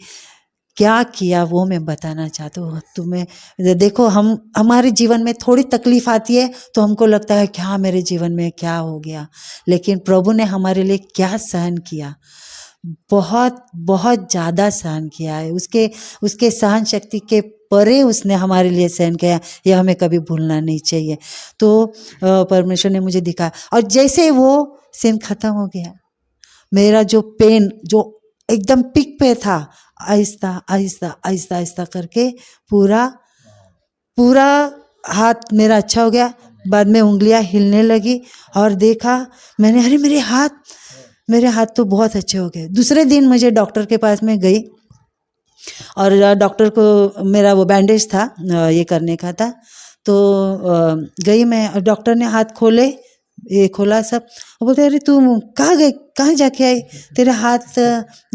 क्या किया वो मैं बताना चाहता हूँ तुम्हें। देखो हमारे जीवन में थोड़ी तकलीफ आती है तो हमको लगता है क्या मेरे जीवन में क्या हो गया, लेकिन प्रभु ने हमारे लिए क्या सहन किया, बहुत बहुत ज़्यादा सहन किया है। उसके सहन शक्ति के परे उसने हमारे लिए सहन किया, यह हमें कभी भूलना नहीं चाहिए। तो परमेश्वर ने मुझे दिखाया, और जैसे वो सीन खत्म हो गया, मेरा जो पेन जो एकदम पिक पे था, आहिस्ता आहिस्ता आहिस्ता आहिस्ता करके पूरा हाथ मेरा अच्छा हो गया। बाद में उंगलियां हिलने लगी, और देखा मैंने, अरे मेरे हाथ तो बहुत अच्छे हो गए। दूसरे दिन मुझे डॉक्टर के पास में गई, और डॉक्टर को मेरा वो बैंडेज था ये करने का था, तो गई मैं, डॉक्टर ने हाथ खोले, ये खोला सब, बोलते अरे तू कहाँ गई, कहाँ जाके आई, तेरे हाथ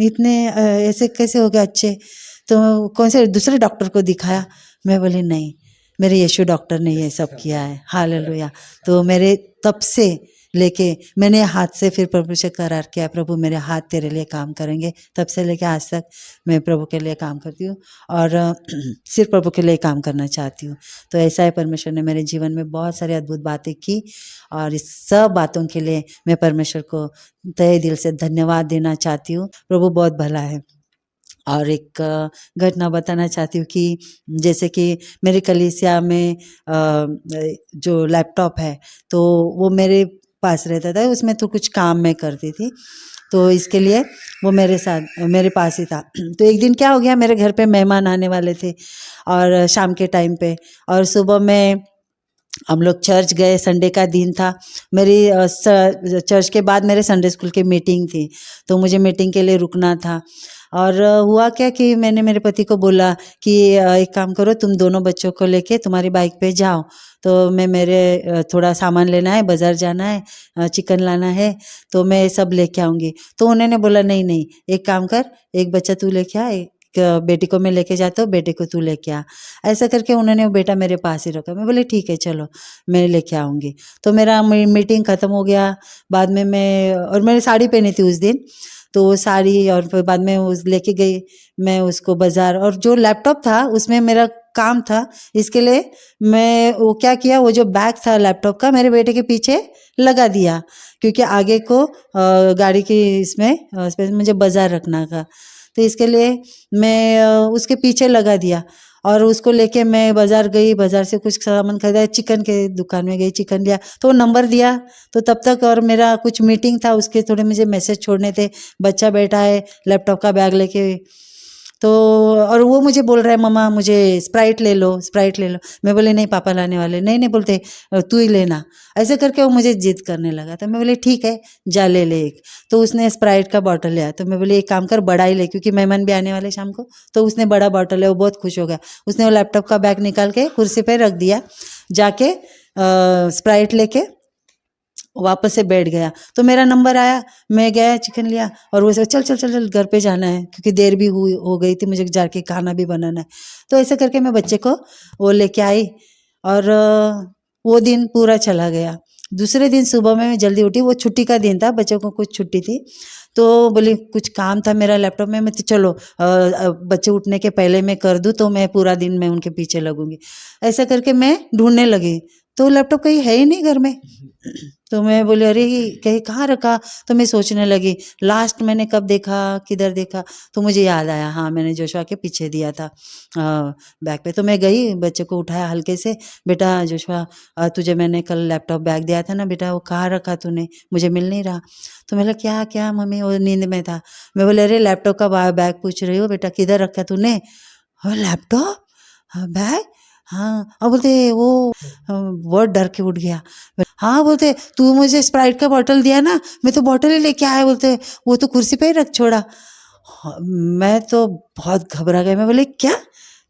इतने ऐसे कैसे हो गए अच्छे। तो कौन से दूसरे डॉक्टर को दिखाया, मैं बोली नहीं, मेरे यीशु डॉक्टर ने ये सब किया है। हालेलुया। तो मेरे तब से लेके मैंने हाथ से फिर प्रभु से करार किया, प्रभु मेरे हाथ तेरे लिए काम करेंगे। तब से लेके आज तक मैं प्रभु के लिए काम करती हूँ, और सिर्फ प्रभु के लिए काम करना चाहती हूँ। तो ऐसा है, परमेश्वर ने मेरे जीवन में बहुत सारी अद्भुत बातें की, और इस सब बातों के लिए मैं परमेश्वर को तहे दिल से धन्यवाद देना चाहती हूँ। प्रभु बहुत भला है। और एक घटना बताना चाहती हूँ कि जैसे कि मेरी कलीसिया में जो लैपटॉप है तो वो मेरे पास रहता था, उसमें तो कुछ काम मैं करती थी, तो इसके लिए वो मेरे पास ही था। तो एक दिन क्या हो गया, मेरे घर पे मेहमान आने वाले थे, और शाम के टाइम पे, और सुबह में हम लोग चर्च गए, संडे का दिन था। मेरी चर्च के बाद मेरे संडे स्कूल की मीटिंग थी, तो मुझे मीटिंग के लिए रुकना था। और हुआ क्या कि मैंने मेरे पति को बोला कि एक काम करो, तुम दोनों बच्चों को लेके तुम्हारी बाइक पे जाओ, तो मैं मेरे थोड़ा सामान लेना है, बाज़ार जाना है, चिकन लाना है, तो मैं सब लेके आऊँगी। तो उन्होंने बोला नहीं, एक काम कर, एक बच्चा तू लेके आ, बेटी को मैं लेके जाता हूँ, बेटे को तू लेके आ। ऐसा करके उन्होंने वो बेटा मेरे पास ही रखा। मैं बोली ठीक है चलो मैं लेके आऊँगी। तो मेरा मीटिंग ख़त्म हो गया। बाद में मैंने साड़ी पहनी थी उस दिन, तो वो साड़ी और फिर बाद में उस लेके गई मैं उसको बाज़ार। और जो लैपटॉप था उसमें मेरा काम था, इसके लिए मैं वो क्या किया, वो जो बैग था लैपटॉप का मेरे बेटे के पीछे लगा दिया, क्योंकि आगे को गाड़ी की इसमें मुझे बाज़ार रखना था। तो इसके लिए मैं उसके पीछे लगा दिया और उसको लेके मैं बाज़ार गई। बाज़ार से कुछ सामान खरीदा, चिकन के दुकान में गई, चिकन लिया तो वो नंबर दिया। तो तब तक और मेरा कुछ मीटिंग था, उसके थोड़े मुझे मैसेज छोड़ने थे। बच्चा बैठा है लैपटॉप का बैग लेके, तो और वो मुझे बोल रहा है मम्मा मुझे स्प्राइट ले लो, स्प्राइट ले लो। मैं बोली नहीं पापा लाने वाले। नहीं नहीं बोलते तू ही लेना। ऐसे करके वो मुझे जिद करने लगा। तो मैं बोली ठीक है जा ले ले एक। तो उसने स्प्राइट का बॉटल लिया। तो मैं बोली एक काम कर बड़ा ही ले, क्योंकि मेहमान भी आने वाले शाम को। तो उसने बड़ा बॉटल लिया, वो बहुत खुश हो गया। उसने वो लैपटॉप का बैग निकाल के कुर्सी पे रख दिया, जाके स्प्राइट लेके वापस से बैठ गया। तो मेरा नंबर आया, मैं गया चिकन लिया और वो चल चल चल चल घर पे जाना है, क्योंकि देर भी हो गई थी, मुझे जाके खाना भी बनाना है। तो ऐसे करके मैं बच्चे को वो लेके आई और वो दिन पूरा चला गया। दूसरे दिन सुबह में मैं जल्दी उठी, वो छुट्टी का दिन था, बच्चों को कुछ छुट्टी थी। तो बोली कुछ काम था मेरा लैपटॉप में, मैं तो चलो बच्चे उठने के पहले मैं कर दूँ, तो मैं पूरा दिन मैं उनके पीछे लगूंगी। ऐसा करके मैं ढूंढने लगी, तो लैपटॉप कहीं है ही नहीं घर में। तो मैं बोली अरे कहीं कहाँ रखा। तो मैं सोचने लगी लास्ट मैंने कब देखा, किधर देखा। तो मुझे याद आया, हाँ मैंने जोशुआ के पीछे दिया था बैग पे। तो मैं गई, बच्चे को उठाया हल्के से, बेटा जोशुआ तुझे मैंने कल लैपटॉप बैग दिया था ना बेटा, वो कहाँ रखा तूने, मुझे मिल नहीं रहा। तो मैं बोला क्या क्या मम्मी, वो नींद में था। मैं बोले अरे लैपटॉप का बैग पूछ रही हो बेटा, किधर रखा तूने। लैपटॉप बैग, हाँ। और बोलते वो बहुत डर के उठ गया। हाँ बोलते तू मुझे स्प्राइट का बॉटल दिया ना, मैं तो बॉटल ही लेके आया। बोलते वो तो कुर्सी पे ही रख छोड़ा। हाँ, मैं तो बहुत घबरा गया। मैं बोले क्या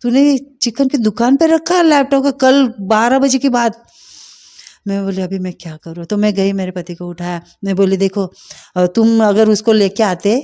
तूने चिकन की दुकान पे रखा लैपटॉप का कल 12 बजे के बाद। मैं बोली अभी मैं क्या करूँ। तो मैं गई, मेरे पति को उठाया। मैं बोली देखो तुम अगर उसको लेके आते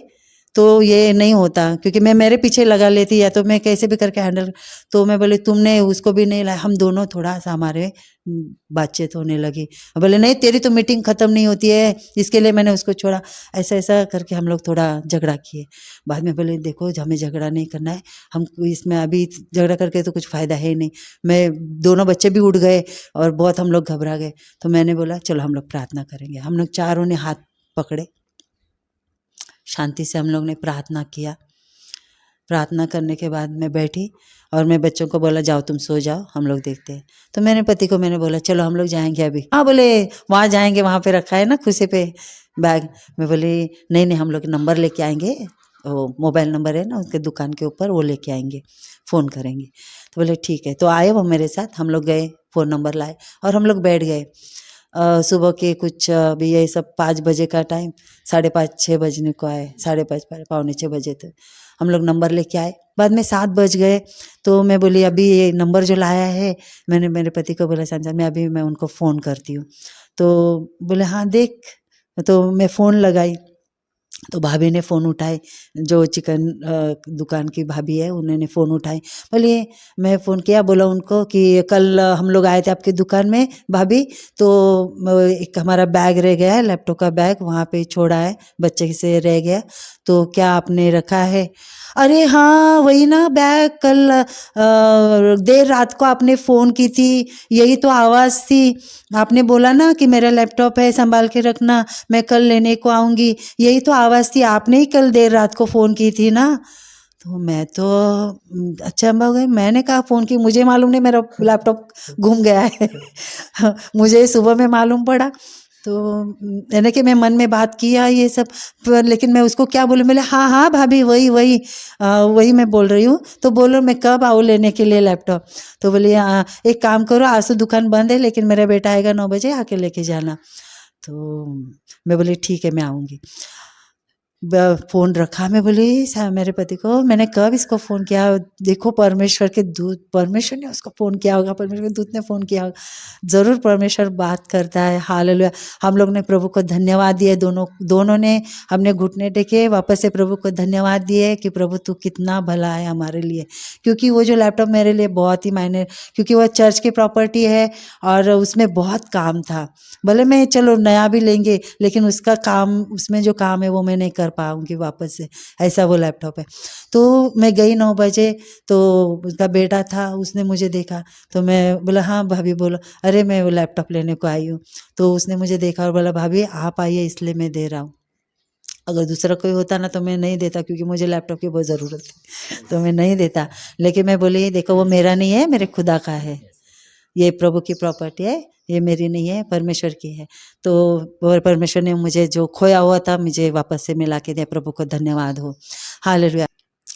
तो ये नहीं होता, क्योंकि मैं मेरे पीछे लगा लेती या तो मैं कैसे भी करके हैंडल। तो मैं बोली तुमने उसको भी नहीं लाया। हम दोनों थोड़ा सा हमारे बातचीत होने लगी। बोले नहीं तेरी तो मीटिंग ख़त्म नहीं होती है, इसके लिए मैंने उसको छोड़ा। ऐसा ऐसा करके हम लोग थोड़ा झगड़ा किए। बाद में बोले देखो हमें झगड़ा नहीं करना है, हम इसमें अभी झगड़ा करके तो कुछ फ़ायदा है नहीं। मैं दोनों बच्चे भी उठ गए और बहुत हम लोग घबरा गए। तो मैंने बोला चलो हम लोग प्रार्थना करेंगे। हम लोग चारों ने हाथ पकड़े, शांति से हम लोग ने प्रार्थना किया। प्रार्थना करने के बाद मैं बैठी और मैं बच्चों को बोला जाओ तुम सो जाओ, हम लोग देखते हैं। तो मैंने पति को मैंने बोला चलो हम लोग जाएंगे अभी। हाँ बोले वहाँ जाएंगे, वहाँ पे रखा है ना खुशी पे बैग। मैं बोली नहीं नहीं हम लोग नंबर लेके आएंगे, वो मोबाइल नंबर है ना उसके दुकान के ऊपर, वो लेके आएंगे, फ़ोन करेंगे। तो बोले ठीक है। तो आए वो मेरे साथ, हम लोग गए, फ़ोन नंबर लाए और हम लोग बैठ गए। सुबह के कुछ अभी ये सब 5 बजे का टाइम, 5:30 6 बजने को आए, 5:30 पौने 6 बजे तक हम लोग नंबर लेके आए। बाद में 7 बज गए। तो मैं बोली अभी ये नंबर जो लाया है, मैंने मेरे पति को बोला संजय मैं उनको फ़ोन करती हूँ। तो बोले हाँ देख। तो मैं फ़ोन लगाई तो भाभी ने फ़ोन उठाई, जो चिकन दुकान की भाभी है उन्होंने फ़ोन उठाई। बोलिए मैं फ़ोन किया, बोला उनको कि कल हम लोग आए थे आपकी दुकान में भाभी, तो एक हमारा बैग रह गया है, लैपटॉप का बैग वहाँ पे छोड़ा है, बच्चे से रह गया, तो क्या आपने रखा है। अरे हाँ वही ना बैग, कल देर रात को आपने फ़ोन की थी, यही तो आवाज़ थी। आपने बोला ना कि मेरा लैपटॉप है संभाल के रखना, मैं कल लेने को आऊँगी, यही तो आवाज़ थी, आपने ही कल देर रात को फ़ोन की थी ना। तो मैं तो अचंभा हो गई। मैंने कहा फ़ोन की, मुझे मालूम नहीं मेरा लैपटॉप गुम गया है मुझे सुबह में मालूम पड़ा। तो यानी कि मैं मन में बात किया ये सब, पर लेकिन मैं उसको क्या बोलूँ। बोले हाँ हाँ भाभी वही वही वही मैं बोल रही हूँ। तो बोलो मैं कब आऊँ लेने के लिए लैपटॉप। तो बोली एक काम करो आज तो दुकान बंद है, लेकिन मेरा बेटा आएगा 9 बजे, आके लेके जाना। तो मैं बोली ठीक है मैं आऊँगी। फ़ोन रखा। मैं बोली मेरे पति को, मैंने कब इसको फ़ोन किया, देखो परमेश्वर के दूत, परमेश्वर ने उसको फ़ोन किया होगा, परमेश्वर के दूत ने फ़ोन किया होगा। ज़रूर परमेश्वर बात करता है। हालेलुया। हम लोग ने प्रभु को धन्यवाद दिए, दोनों ने हमने घुटने टेके वापस से प्रभु को धन्यवाद दिए कि प्रभु तू कितना भला है हमारे लिए। क्योंकि वो जो लैपटॉप मेरे लिए बहुत ही मायने, क्योंकि वो चर्च की प्रॉपर्टी है और उसमें बहुत काम था। भले मैं चलो नया भी लेंगे, लेकिन उसका काम, उसमें जो काम है वो मैं नहीं कर पाऊंगी वापस से, ऐसा वो लैपटॉप है। तो मैं गई 9 बजे, तो उसका बेटा था, उसने मुझे देखा, तो मैं बोला हाँ भाभी बोलो। अरे मैं वो लैपटॉप लेने को आई हूँ। तो उसने मुझे देखा और बोला भाभी आप आइए इसलिए मैं दे रहा हूँ, अगर दूसरा कोई होता ना तो मैं नहीं देता, क्योंकि मुझे लैपटॉप की बहुत ज़रूरत थी, तो मैं नहीं देता। लेकिन मैं बोली देखो वो मेरा नहीं है, मेरे खुदा का है, ये प्रभु की प्रॉपर्टी है, ये मेरी नहीं है, परमेश्वर की है। तो परमेश्वर ने मुझे जो खोया हुआ था मुझे वापस से मिला के दिया। प्रभु को धन्यवाद हो। हालेलुया।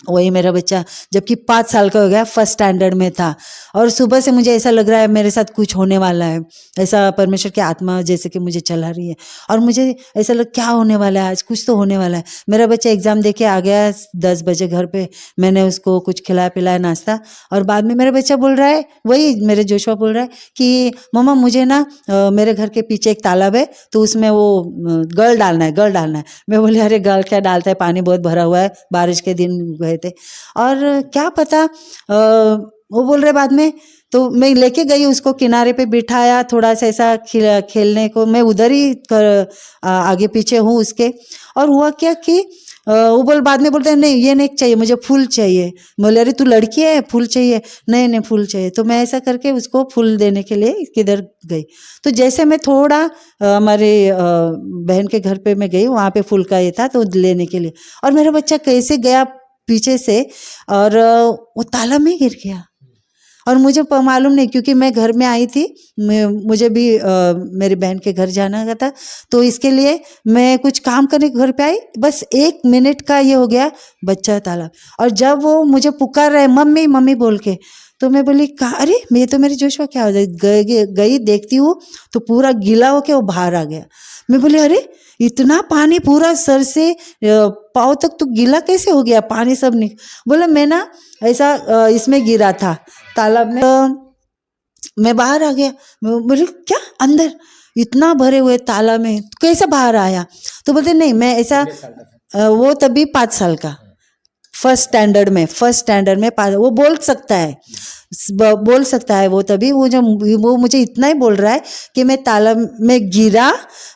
वही मेरा बच्चा जबकि 5 साल का हो गया, फर्स्ट स्टैंडर्ड में था, और सुबह से मुझे ऐसा लग रहा है मेरे साथ कुछ होने वाला है, ऐसा परमेश्वर की आत्मा जैसे कि मुझे चला रही है, और मुझे ऐसा लग क्या होने वाला है आज, कुछ तो होने वाला है। मेरा बच्चा एग्ज़ाम दे के आ गया 10 बजे घर पे, मैंने उसको कुछ खिलाया पिलाया नाश्ता, और बाद में मेरा बच्चा बोल रहा है, वही मेरे जोशुआ बोल रहा है कि मम्मा मुझे ना मेरे घर के पीछे एक तालाब है, तो उसमें वो गल डालना है, गल डालना है। मैं बोली अरे गल क्या डालता है, पानी बहुत भरा हुआ है, बारिश के दिन गए थे, और क्या पता वो बोल रहे बाद में। तो मैं लेके गई उसको, किनारे पे बिठाया, थोड़ा सा ऐसा खेलने को, मैं उधर ही आगे पीछे हूँ उसके। और हुआ क्या कि वो बाद में बोलते हैं नहीं ये नहीं चाहिए, मुझे फूल चाहिए। बोले अरे तू लड़की है, फूल चाहिए? नहीं नहीं फूल चाहिए। तो मैं ऐसा करके उसको फूल देने के लिए किधर गई। तो जैसे मैं थोड़ा हमारे बहन के घर पे मैं गई, वहाँ पे फूल का ये था तो लेने के लिए, और मेरा बच्चा कैसे गया पीछे से, और वो तालाब में गिर गया। और मुझे मालूम नहीं, क्योंकि मैं घर में आई थी, मुझे भी मेरी बहन के घर जाना था, तो इसके लिए मैं कुछ काम करने घर पे आई, बस 1 मिनट का ये हो गया, बच्चा तालाब। और जब वो मुझे पुकार रहे मम्मी मम्मी बोल के, तो मैं बोली कहा अरे ये तो मेरी जोशुआ क्या हो जाए, गई देखती हूँ तो पूरा गीला होके वो बाहर आ गया। मैं बोली अरे इतना पानी पूरा सर से पाँव तक तो गीला कैसे हो गया, पानी सब नहीं। बोला मैं ना ऐसा इसमें गिरा था तालाब में, मैं बाहर आ गया। मैं बोली क्या अंदर इतना भरे हुए तालाब में कैसे बाहर आया? तो बोलते नहीं मैं ऐसा, वो तभी 5 साल का, फर्स्ट स्टैंडर्ड में वो बोल सकता है वो तभी, वो मुझे इतना ही बोल रहा है कि मैं तालाब में गिरा,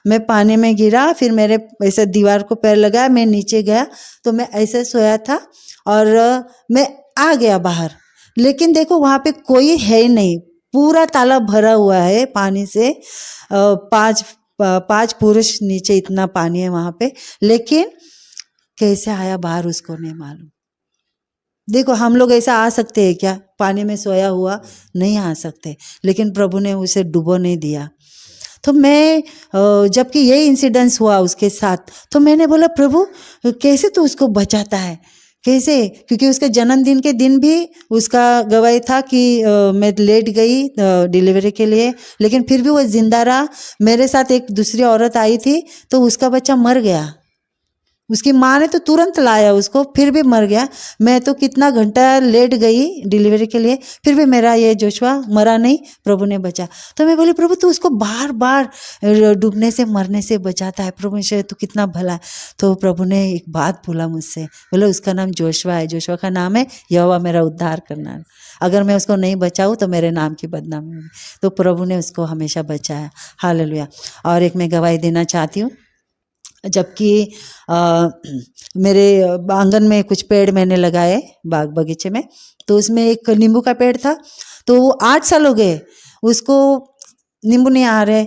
मैं पानी में गिरा, फिर मेरे ऐसे दीवार को पैर लगाया, मैं नीचे गया, तो मैं ऐसे सोया था और मैं आ गया बाहर। लेकिन देखो वहाँ पे कोई है ही नहीं, पूरा तालाब भरा हुआ है पानी से, 5 पुरुष नीचे, इतना पानी है वहाँ पे, लेकिन कैसे आया बाहर उसको नहीं मालूम। देखो हम लोग ऐसा आ सकते हैं क्या? पानी में सोया हुआ नहीं आ सकते, लेकिन प्रभु ने उसे डूबो नहीं दिया। तो मैं जबकि ये इंसिडेंस हुआ उसके साथ, तो मैंने बोला प्रभु कैसे तू उसको बचाता है, कैसे? क्योंकि उसके जन्मदिन के दिन भी उसका गवाही था कि मैं लेट गई डिलीवरी के लिए, लेकिन फिर भी वो जिंदा रहा। मेरे साथ एक दूसरी औरत आई थी, तो उसका बच्चा मर गया, उसकी माँ ने तो तुरंत लाया उसको, फिर भी मर गया। मैं तो कितना घंटा लेट गई डिलीवरी के लिए, फिर भी मेरा ये जोशुआ मरा नहीं, प्रभु ने बचा। तो मैं बोली प्रभु तू उसको बार बार डूबने से मरने से बचाता है, प्रभु तू कितना भला है। तो प्रभु ने एक बात बोला मुझसे, बोले उसका नाम जोशुआ है, जोशुआ का नाम है यहोवा मेरा उद्धार करना। अगर मैं उसको नहीं बचाऊँ तो मेरे नाम की बदनामी होगी। तो प्रभु ने उसको हमेशा बचाया। हालेलुया। और एक मैं गवाही देना चाहती हूँ, जबकि मेरे आंगन में कुछ पेड़ मैंने लगाए बाग बगीचे में, तो उसमें एक नींबू का पेड़ था, तो वो 8 साल हो गए उसको नींबू नहीं आ रहे,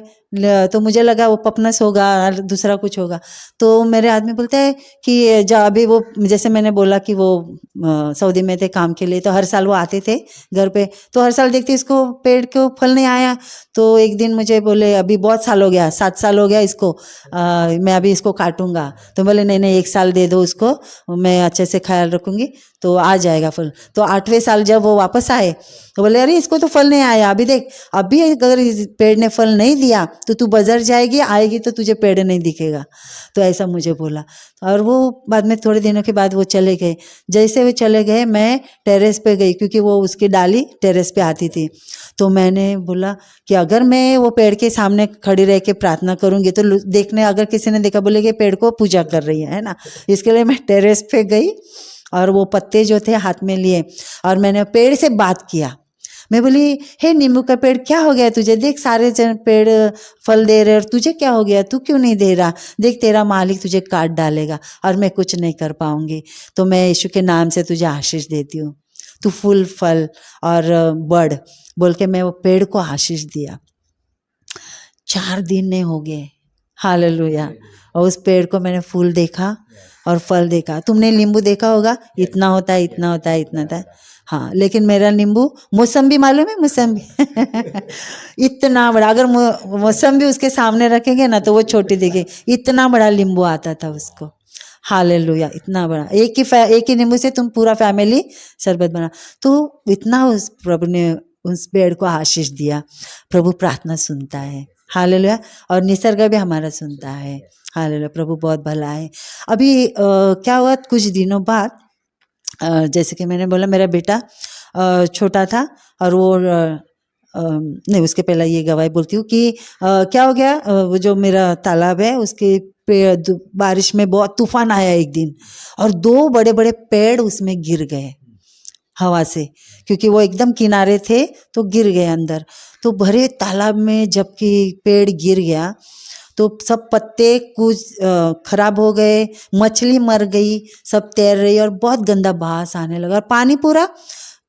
तो मुझे लगा वो पपनस होगा, दूसरा कुछ होगा। तो मेरे आदमी बोलते हैं कि जब अभी वो, जैसे मैंने बोला कि वो सऊदी में थे काम के लिए, तो हर साल वो आते थे घर पे, तो हर साल देखते इसको पेड़ को फल नहीं आया। तो एक दिन मुझे बोले अभी बहुत साल हो गया, 7 साल हो गया इसको, मैं अभी इसको काटूंगा। तो बोले नहीं 1 साल दे दो उसको, मैं अच्छे से ख्याल रखूंगी तो आ जाएगा फल। तो 8वें साल जब वो वापस आए तो बोले अरे इसको तो फल नहीं आया, अभी देख, अभी अगर इस पेड़ ने फल नहीं दिया तो तू बाजार जाएगी, आएगी तो तुझे पेड़ नहीं दिखेगा। तो ऐसा मुझे बोला। और वो बाद में थोड़े दिनों के बाद वो चले गए। जैसे वो चले गए मैं टेरेस पे गई, क्योंकि वो उसकी डाली टेरेस पे आती थी। तो मैंने बोला कि अगर मैं वो पेड़ के सामने खड़ी रह के प्रार्थना करूंगी तो देखने, अगर किसी ने देखा बोलेगे पेड़ को पूजा कर रही है ना। इसके लिए मैं टेरेस पे गई और वो पत्ते जो थे हाथ में लिए और मैंने पेड़ से बात किया। मैं बोली, हे नींबू का पेड़, क्या हो गया तुझे? देख सारे जन पेड़ फल दे रहे और तुझे क्या हो गया? तू क्यों नहीं दे रहा? देख तेरा मालिक तुझे काट डालेगा और मैं कुछ नहीं कर पाऊंगी। तो मैं यीशु के नाम से तुझे आशीष देती हूँ, तू फूल फल और बढ़, बोल के मैं वो पेड़ को आशीष दिया। 4 दिन नहीं हो गए, हालेलुया। और उस पेड़ को मैंने फूल देखा और फल देखा। तुमने नींबू देखा होगा, इतना होता है, इतना होता है, इतना होता है। हाँ, लेकिन मेरा नींबू, मौसम्बी मालूम है? मौसम्बी इतना बड़ा, अगर मौसम्बी उसके सामने रखेंगे ना तो वो छोटी दिखेगी, इतना बड़ा नींबू आता था उसको। हालेलुया, इतना बड़ा। एक ही नींबू से तुम पूरा फैमिली शरबत बना। तो इतना उस प्रभु ने उस पेड़ को आशीष दिया। प्रभु प्रार्थना सुनता है, हालेलुया। और निसर्ग भी हमारा सुनता है, हालेलुया। प्रभु बहुत भला है। अभी क्या हुआ, कुछ दिनों बाद, जैसे कि मैंने बोला मेरा बेटा छोटा था और वो नहीं, उसके पहले ये गवाही बोलती हूँ कि क्या हो गया, वो जो मेरा तालाब है उसके बारिश में बहुत तूफान आया एक दिन और 2 बड़े बड़े पेड़ उसमें गिर गए हवा से, क्योंकि वो एकदम किनारे थे तो गिर गए अंदर। तो भरे तालाब में जबकि पेड़ गिर गया तो सब पत्ते कुछ खराब हो गए, मछली मर गई, सब तैर रही और बहुत गंदा बास आने लगा और पानी पूरा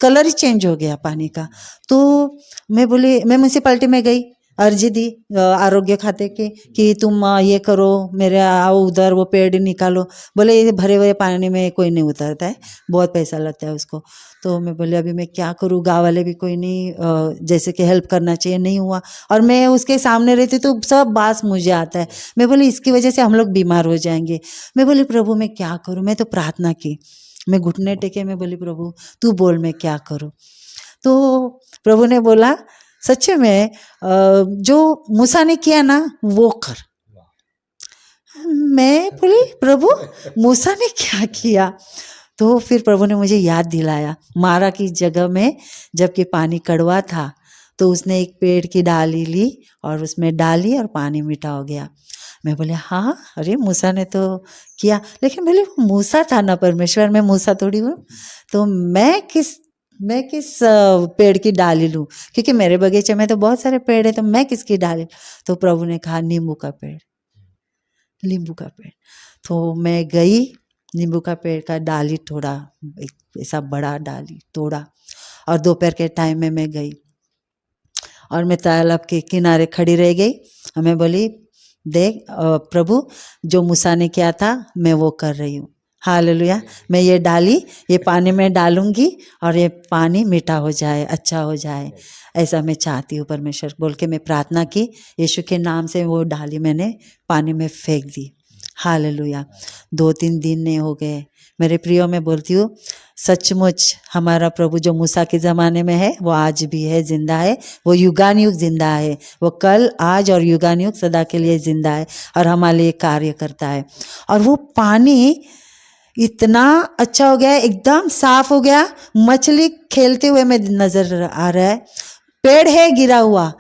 कलर ही चेंज हो गया पानी का। तो मैं बोली, मैं म्यूनसिपालिटी में गई, अर्जी दी आरोग्य खाते के कि तुम ये करो, मेरे आओ उधर, वो पेड़ निकालो। बोले ये भरे हुए पानी में कोई नहीं उतरता है, बहुत पैसा लगता है उसको। तो मैं बोले अभी मैं क्या करूँ, गाँव वाले भी कोई नहीं जैसे कि हेल्प करना चाहिए, नहीं हुआ। और मैं उसके सामने रहती तो सब बास मुझे आता है। मैं बोली इसकी वजह से हम लोग बीमार हो जाएंगे। मैं बोली प्रभु मैं क्या करूँ? मैं तो प्रार्थना की, मैं घुटने टेके, मैं बोली प्रभु तू बोल मैं क्या करूँ। तो प्रभु ने बोला सच्चे में जो मूसा ने किया ना वो कर। मैं बोली प्रभु मूसा ने क्या किया? तो फिर प्रभु ने मुझे याद दिलाया, मारा की जगह में जबकि पानी कड़वा था तो उसने एक पेड़ की डाली ली और उसमें डाली और पानी मीठा हो गया। मैं बोले हाँ, अरे मूसा ने तो किया, लेकिन बोले मूसा था ना परमेश्वर, मैं मूसा थोड़ी हूँ, तो मैं किस पेड़ की डाली लूँ? क्योंकि मेरे बगीचे में तो बहुत सारे पेड़ है, तो मैं किसकी डाली? तो प्रभु ने कहा नींबू का पेड़, नींबू का पेड़। तो मैं गई, नींबू का पेड़ का डाली तोड़ा, ऐसा बड़ा डाली तोड़ा और दोपहर के टाइम में मैं गई और मैं तालाब के किनारे खड़ी रह गई और मैं बोली देख प्रभु जो मूसा ने किया था मैं वो कर रही हूँ, हालेलुया। मैं ये डाली, ये पानी में डालूंगी और ये पानी मीठा हो जाए, अच्छा हो जाए, ऐसा मैं चाहती हूँ परमेश्वर, बोल के मैं प्रार्थना की। यीशु के नाम से वो डाली मैंने पानी में फेंक दी, हालेलुया। 2-3 दिन नहीं हो गए मेरे प्रियो, मैं बोलती हूँ सचमुच हमारा प्रभु जो मूसा के ज़माने में है वो आज भी है, जिंदा है, वो युगानुयुग जिंदा है, वो कल आज और युगानुयुग सदा के लिए जिंदा है और हमारे लिए कार्य करता है। और वो पानी इतना अच्छा हो गया, एकदम साफ हो गया, मछली खेलते हुए में नजर आ रहा है, पेड़ है गिरा हुआ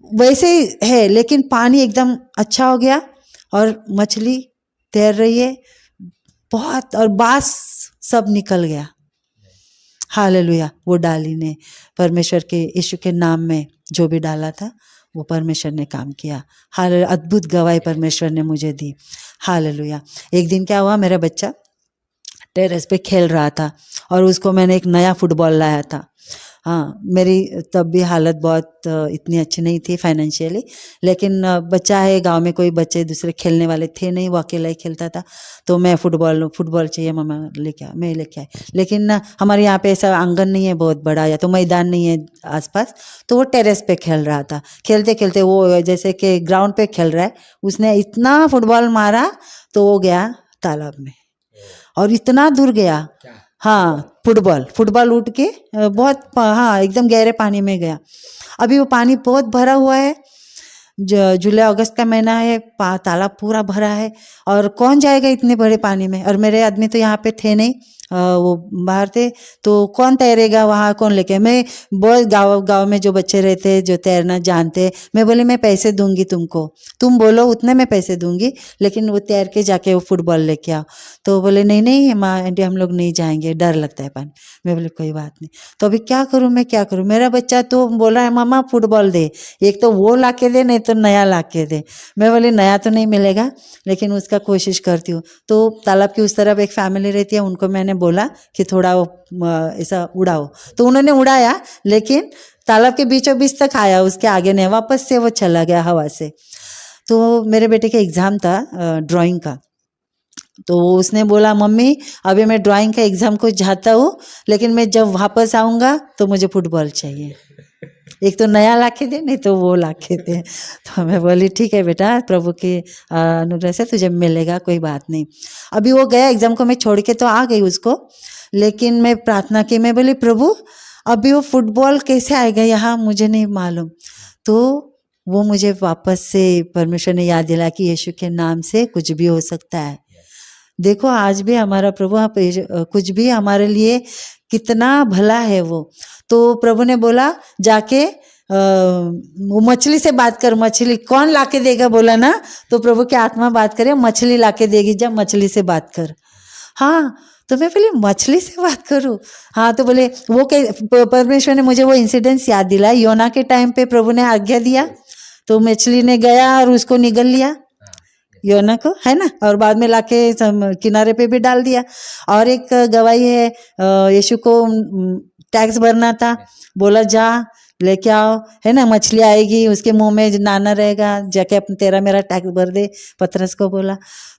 वैसे ही है लेकिन पानी एकदम अच्छा हो गया और मछली तैर रही है बहुत, और बास सब निकल गया, हालेलुया। वो डाली ने परमेश्वर के यीशु के नाम में जो भी डाला था वो परमेश्वर ने काम किया, हालेलुया। अद्भुत गवाही परमेश्वर ने मुझे दी, हालेलुया। एक दिन क्या हुआ, मेरा बच्चा टेरेस पे खेल रहा था और उसको मैंने एक नया फुटबॉल लाया था। हाँ, मेरी तब भी हालत बहुत इतनी अच्छी नहीं थी फाइनेंशियली, लेकिन बच्चा है, गांव में कोई बच्चे दूसरे खेलने वाले थे नहीं, वो अकेला ही खेलता था। तो मैं फुटबॉल चाहिए मम्मा, लेके आ, मैं लेके आई। लेकिन हमारे यहाँ पे ऐसा आंगन नहीं है बहुत बड़ा, या तो मैदान नहीं है आसपास, तो वो टेरेस पे खेल रहा था। खेलते खेलते वो जैसे कि ग्राउंड पे खेल रहा है, उसने इतना फुटबॉल मारा तो वो गया तालाब में और इतना दूर गया, हाँ फुटबॉल उठ के बहुत, हाँ एकदम गहरे पानी में गया। अभी वो पानी बहुत भरा हुआ है, जुलाई अगस्त का महीना है, तालाब पूरा भरा है और कौन जाएगा इतने बड़े पानी में। और मेरे आदमी तो यहाँ पे थे नहीं, वो बाहर थे, तो कौन तैरेगा वहाँ, कौन लेके। मैं बहुत गाँव में जो बच्चे रहते जो तैरना जानते, मैं बोली मैं पैसे दूंगी तुमको, तुम बोलो उतने में पैसे दूंगी, लेकिन वो तैर के जाके वो फुटबॉल लेके आओ। तो बोले नहीं नहीं माँ आंटी हम लोग नहीं जाएंगे, डर लगता है पानी। मैं बोली कोई बात नहीं। तो अभी क्या करूँ मैं, क्या करूँ। मेरा बच्चा तो बोल रहा है मामा फुटबॉल दे, एक तो वो ला के दे नहीं तो नया ला के दे। मैं बोली नया तो नहीं मिलेगा लेकिन उसका कोशिश करती हूँ। तो तालाब की उस तरफ एक फैमिली रहती है, उनको मैंने बोला कि थोड़ा ऐसा उड़ाओ, तो उन्होंने उड़ाया, लेकिन तालाब के बीचों बीच तक आया, उसके आगे नहीं, वापस से वो चला गया हवा से। तो मेरे बेटे का एग्ज़ाम था ड्राइंग का, तो उसने बोला मम्मी अभी मैं ड्राइंग का एग्ज़ाम को जाता हूँ, लेकिन मैं जब वापस आऊँगा तो मुझे फुटबॉल चाहिए, एक तो नया ला के दे नहीं तो वो ला के दे। तो मैं बोली ठीक है बेटा, प्रभु के अनुग्रह से तुझे मिलेगा, कोई बात नहीं। अभी वो गया एग्ज़ाम को, मैं छोड़ के तो आ गई उसको, लेकिन मैं प्रार्थना की, मैं बोली प्रभु अभी वो फुटबॉल कैसे आएगा यहाँ, मुझे नहीं मालूम। तो वो मुझे वापस से परमेश्वर ने याद दिला कि यीशु के नाम से कुछ भी हो सकता है। देखो आज भी हमारा प्रभु कुछ भी हमारे लिए कितना भला है वो। तो प्रभु ने बोला जाके वो मछली से बात कर, मछली कौन लाके देगा बोला ना, तो प्रभु की आत्मा बात करे मछली लाके देगी, जब मछली से बात कर। हाँ तो मैं बोली मछली से बात करूँ, हाँ तो बोले वो परमेश्वर ने मुझे वो इंसिडेंस याद दिलाया। योना के टाइम पे प्रभु ने आज्ञा दिया तो मछली ने गया और उसको निगल लिया योना को, है ना, और बाद में लाके किनारे पे भी डाल दिया। और एक गवाही है, यीशु को टैक्स भरना था, बोला जा लेके आओ, है ना, मछली आएगी उसके मुंह में नाना रहेगा, जाके अपना तेरा मेरा टैक्स भर दे, पतरस को बोला।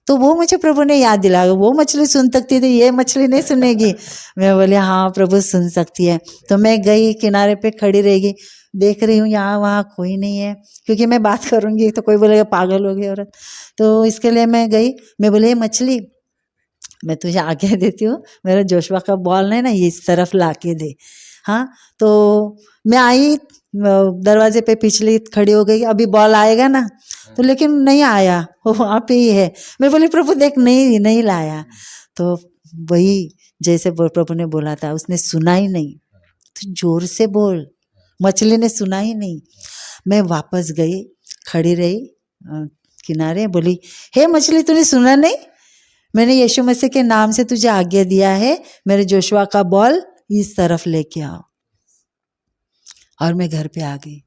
तो वो मुझे प्रभु ने याद दिलाया, वो मछली सुन सकती थी, ये मछली नहीं सुनेगी। मैं बोली हाँ प्रभु सुन सकती है। तो मैं गई किनारे पे खड़ी रहेगी, देख रही हूँ यहाँ वहाँ कोई नहीं है, क्योंकि मैं बात करूँगी तो कोई बोलेगा पागल हो गई औरत। तो इसके लिए मैं गई, मैं बोली मछली मैं तुझे आगे देती हूँ, मेरा जोशुआ का बॉल है ना इस तरफ ला के दे। हाँ तो मैं आई, दरवाजे पे पिछली खड़ी हो गई, अभी बॉल आएगा ना, तो लेकिन नहीं आया, वो वहाँ पे ही है। मैं बोली प्रभु देख नहीं लाया। तो वही जैसे प्रभु ने बोला था, उसने सुना ही नहीं, तो जोर से बोल, मछली ने सुना ही नहीं। मैं वापस गई, खड़ी रही किनारे, बोली हे मछली तूने सुना नहीं, मैंने यीशु मसीह के नाम से तुझे आज्ञा दिया है, मेरे जोशुआ का बॉल इस तरफ लेके आओ। और मैं घर पे आ गई,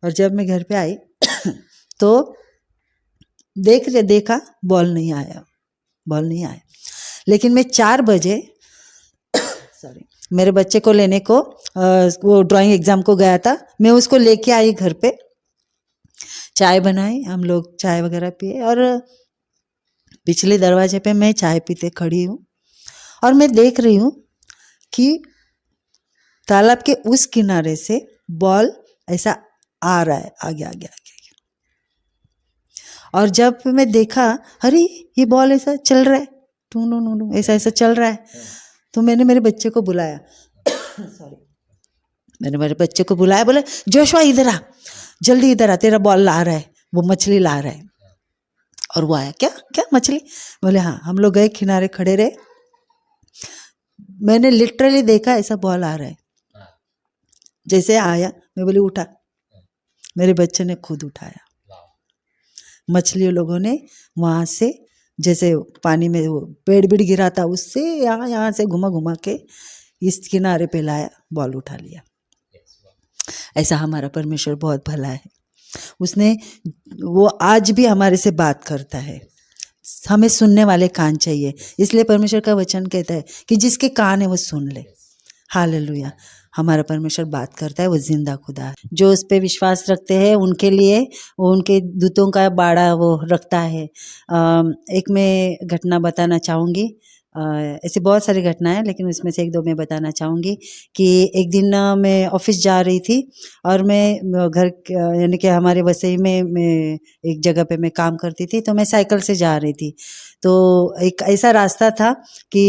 और जब मैं घर पे आई तो देखा बॉल नहीं आया। लेकिन मैं 4 बजे मेरे बच्चे को लेने को वो ड्राइंग एग्जाम को गया था, मैं उसको लेके आई घर पे, चाय बनाई, हम लोग चाय वगैरह पिए, और पिछले दरवाजे पे मैं चाय पीते खड़ी हूँ, और मैं देख रही हूँ कि तालाब के उस किनारे से बॉल ऐसा आ रहा है आगे। और जब मैं देखा अरे ये बॉल ऐसा चल रहा है, टू ऐसा चल रहा है, तो मैंने मेरे बच्चे को बुलाया मैंने मेरे बच्चे को बुलाया, बोले जोशुआ इधर आ, जल्दी इधर आ, तेरा बॉल ला रहा है, वो मछली ला रहा है। और वो आया, क्या मछली? बोले हाँ। हम लोग गए, किनारे खड़े रहे, मैंने लिटरली देखा ऐसा बॉल आ रहा है। जैसे आया मैं बोली उठा, मेरे बच्चे ने खुद उठाया। मछलियों लोगों ने वहाँ से जैसे पानी में वो पेड़ गिरा था, उससे यहाँ से घुमा के इस किनारे पे लाया, बॉल उठा लिया। ऐसा हमारा परमेश्वर बहुत भला है, उसने वो आज भी हमारे से बात करता है। हमें सुनने वाले कान चाहिए, इसलिए परमेश्वर का वचन कहता है कि जिसके कान है वो सुन ले। हालेलुया। हमारा परमेश्वर बात करता है, वो जिंदा खुदा है। जो उस पर विश्वास रखते हैं उनके लिए वो उनके दूतों का बाड़ा वो रखता है। एक मैं घटना बताना चाहूँगी, ऐसे बहुत सारी घटनाएं हैं, लेकिन उसमें से 1-2 मैं बताना चाहूँगी कि एक दिन मैं ऑफिस जा रही थी, और मैं घर यानी कि हमारे वसई में मैं एक जगह पे मैं काम करती थी, तो मैं साइकिल से जा रही थी। तो एक ऐसा रास्ता था कि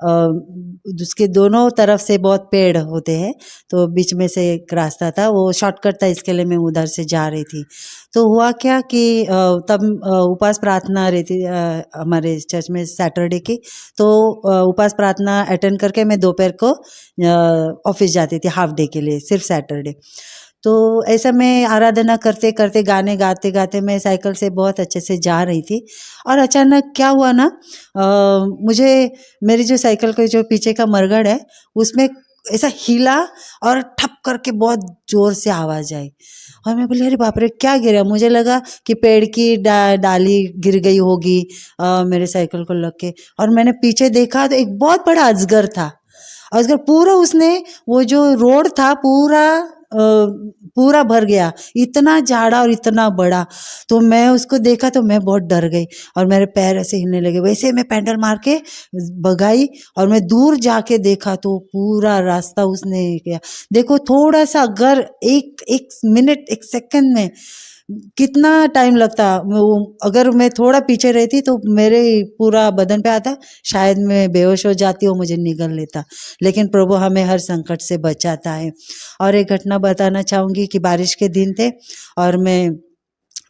उसके दोनों तरफ से बहुत पेड़ होते हैं, तो बीच में से एक रास्ता था, वो शॉर्टकट था, इसके लिए मैं उधर से जा रही थी। तो हुआ क्या कि तब उपवास प्रार्थना रहती हमारे चर्च में सैटरडे की, तो उपवास प्रार्थना अटेंड करके मैं दोपहर को ऑफिस जाती थी हाफ डे के लिए, सिर्फ सैटरडे। तो ऐसा मैं आराधना करते करते गाने गाते गाते मैं साइकिल से बहुत अच्छे से जा रही थी, और अचानक क्या हुआ ना, मुझे मेरी जो साइकिल के जो पीछे का मरगड़ है उसमें ऐसा हिला और ठप करके बहुत जोर से आवाज़ आई, और मैं बोली अरे बाप रे क्या गिरा। मुझे लगा कि पेड़ की डाली गिर गई होगी मेरे साइकिल को लग के, और मैंने पीछे देखा तो एक बहुत बड़ा अजगर था। अजगर पूरा, उसने वो जो रोड था पूरा भर गया, इतना झाड़ा और इतना बड़ा। तो मैं उसको देखा तो मैं बहुत डर गई और मेरे पैर ऐसे हिलने लगे। वैसे मैं पैडल मार के भगाई और मैं दूर जाके देखा तो पूरा रास्ता उसने किया। देखो थोड़ा सा, अगर एक मिनट एक सेकंड में कितना टाइम लगता, अगर मैं थोड़ा पीछे रहती तो मेरे पूरा बदन पे आता, शायद मैं बेहोश हो जाती और मुझे निगल लेता। लेकिन प्रभु हमें हर संकट से बचाता है। और एक घटना बताना चाहूँगी कि बारिश के दिन थे और मैं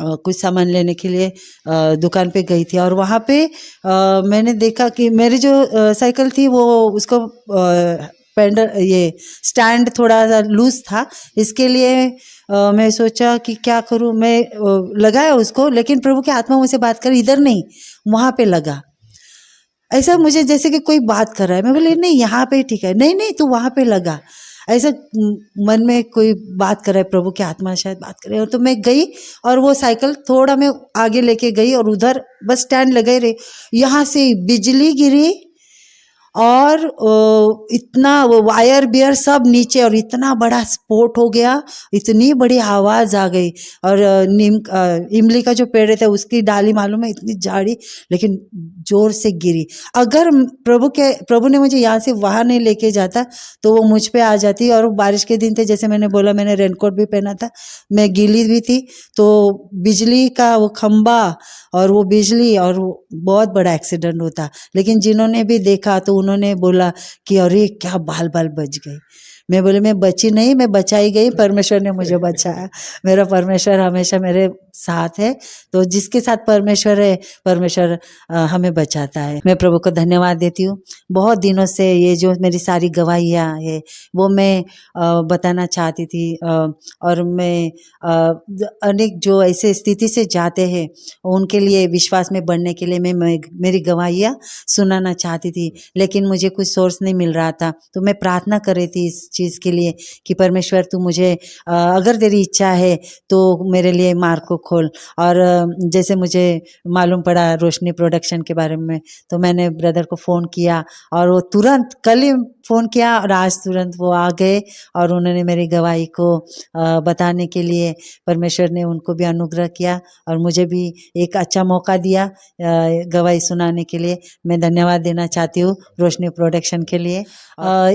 कुछ सामान लेने के लिए दुकान पे गई थी, और वहाँ पे मैंने देखा कि मेरी जो साइकिल थी वो उसको पेंडल ये स्टैंड थोड़ा सा लूज था, इसके लिए मैं सोचा कि क्या करूं। मैं लगाया उसको, लेकिन प्रभु की आत्मा मुझसे बात कर, इधर नहीं वहाँ पे लगा। ऐसा मुझे जैसे कि कोई बात कर रहा है, मैं बोले नहीं यहाँ पे ठीक है, नहीं नहीं तू वहाँ पे लगा। ऐसा मन में कोई बात कर रहा है, प्रभु की आत्मा शायद बात कर रही है। तो मैं गई और वो साइकिल थोड़ा मैं आगे लेके गई और उधर बस स्टैंड लगे रहे, यहाँ से बिजली गिरी और इतना वो वायर बियर सब नीचे, और इतना बड़ा स्फोट हो गया, इतनी बड़ी आवाज़ आ गई। और इमली का जो पेड़ था उसकी डाली मालूम है इतनी झाड़ी, लेकिन जोर से गिरी। अगर प्रभु ने मुझे यहाँ से वहाँ नहीं लेके जाता तो वो मुझ पे आ जाती। और बारिश के दिन थे, जैसे मैंने बोला, मैंने रेनकोट भी पहना था, मैं गीली भी थी, तो बिजली का वो खंबा और वो बिजली और वो बहुत बड़ा एक्सीडेंट होता। लेकिन जिन्होंने भी देखा तो उन्होंने बोला कि अरे क्या बाल बाल बच गए। मैं बोले मैं बची नहीं, मैं बचाई गई, परमेश्वर ने मुझे बचाया। मेरा परमेश्वर हमेशा मेरे साथ है, तो जिसके साथ परमेश्वर है, परमेश्वर हमें बचाता है। मैं प्रभु को धन्यवाद देती हूँ। बहुत दिनों से ये जो मेरी सारी गवाहियाँ है वो मैं बताना चाहती थी, और मैं अनेक जो ऐसे स्थिति से जाते हैं उनके लिए विश्वास में बढ़ने के लिए मैं मेरी गवाहियाँ सुनाना चाहती थी, लेकिन मुझे कुछ सोर्स नहीं मिल रहा था। तो मैं प्रार्थना कर रही थी इस चीज़ के लिए कि परमेश्वर तू मुझे अगर तेरी इच्छा है तो मेरे लिए मार्ग को खोल। और जैसे मुझे मालूम पड़ा रोशनी प्रोडक्शन के बारे में, तो मैंने ब्रदर को फ़ोन किया और वो तुरंत कल ही फ़ोन किया और आज तुरंत वो आ गए और उन्होंने मेरी गवाही को बताने के लिए परमेश्वर ने उनको भी अनुग्रह किया और मुझे भी एक अच्छा मौका दिया गवाही सुनाने के लिए। मैं धन्यवाद देना चाहती हूँ रोशनी प्रोडक्शन के लिए।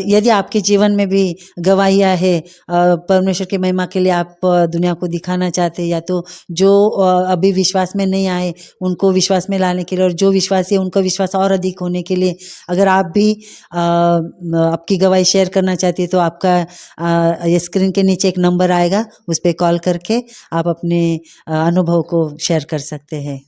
यदि आपके जीवन में भी गवाहियाँ है, परमेश्वर की महिमा के लिए आप दुनिया को दिखाना चाहते हैं, या तो जो अभी विश्वास में नहीं आए उनको विश्वास में लाने के लिए, और जो विश्वासी है उनका विश्वास और अधिक होने के लिए, अगर आप भी आपकी गवाही शेयर करना चाहती है तो आपका ये स्क्रीन के नीचे एक नंबर आएगा, उस पर कॉल करके आप अपने अनुभव को शेयर कर सकते हैं।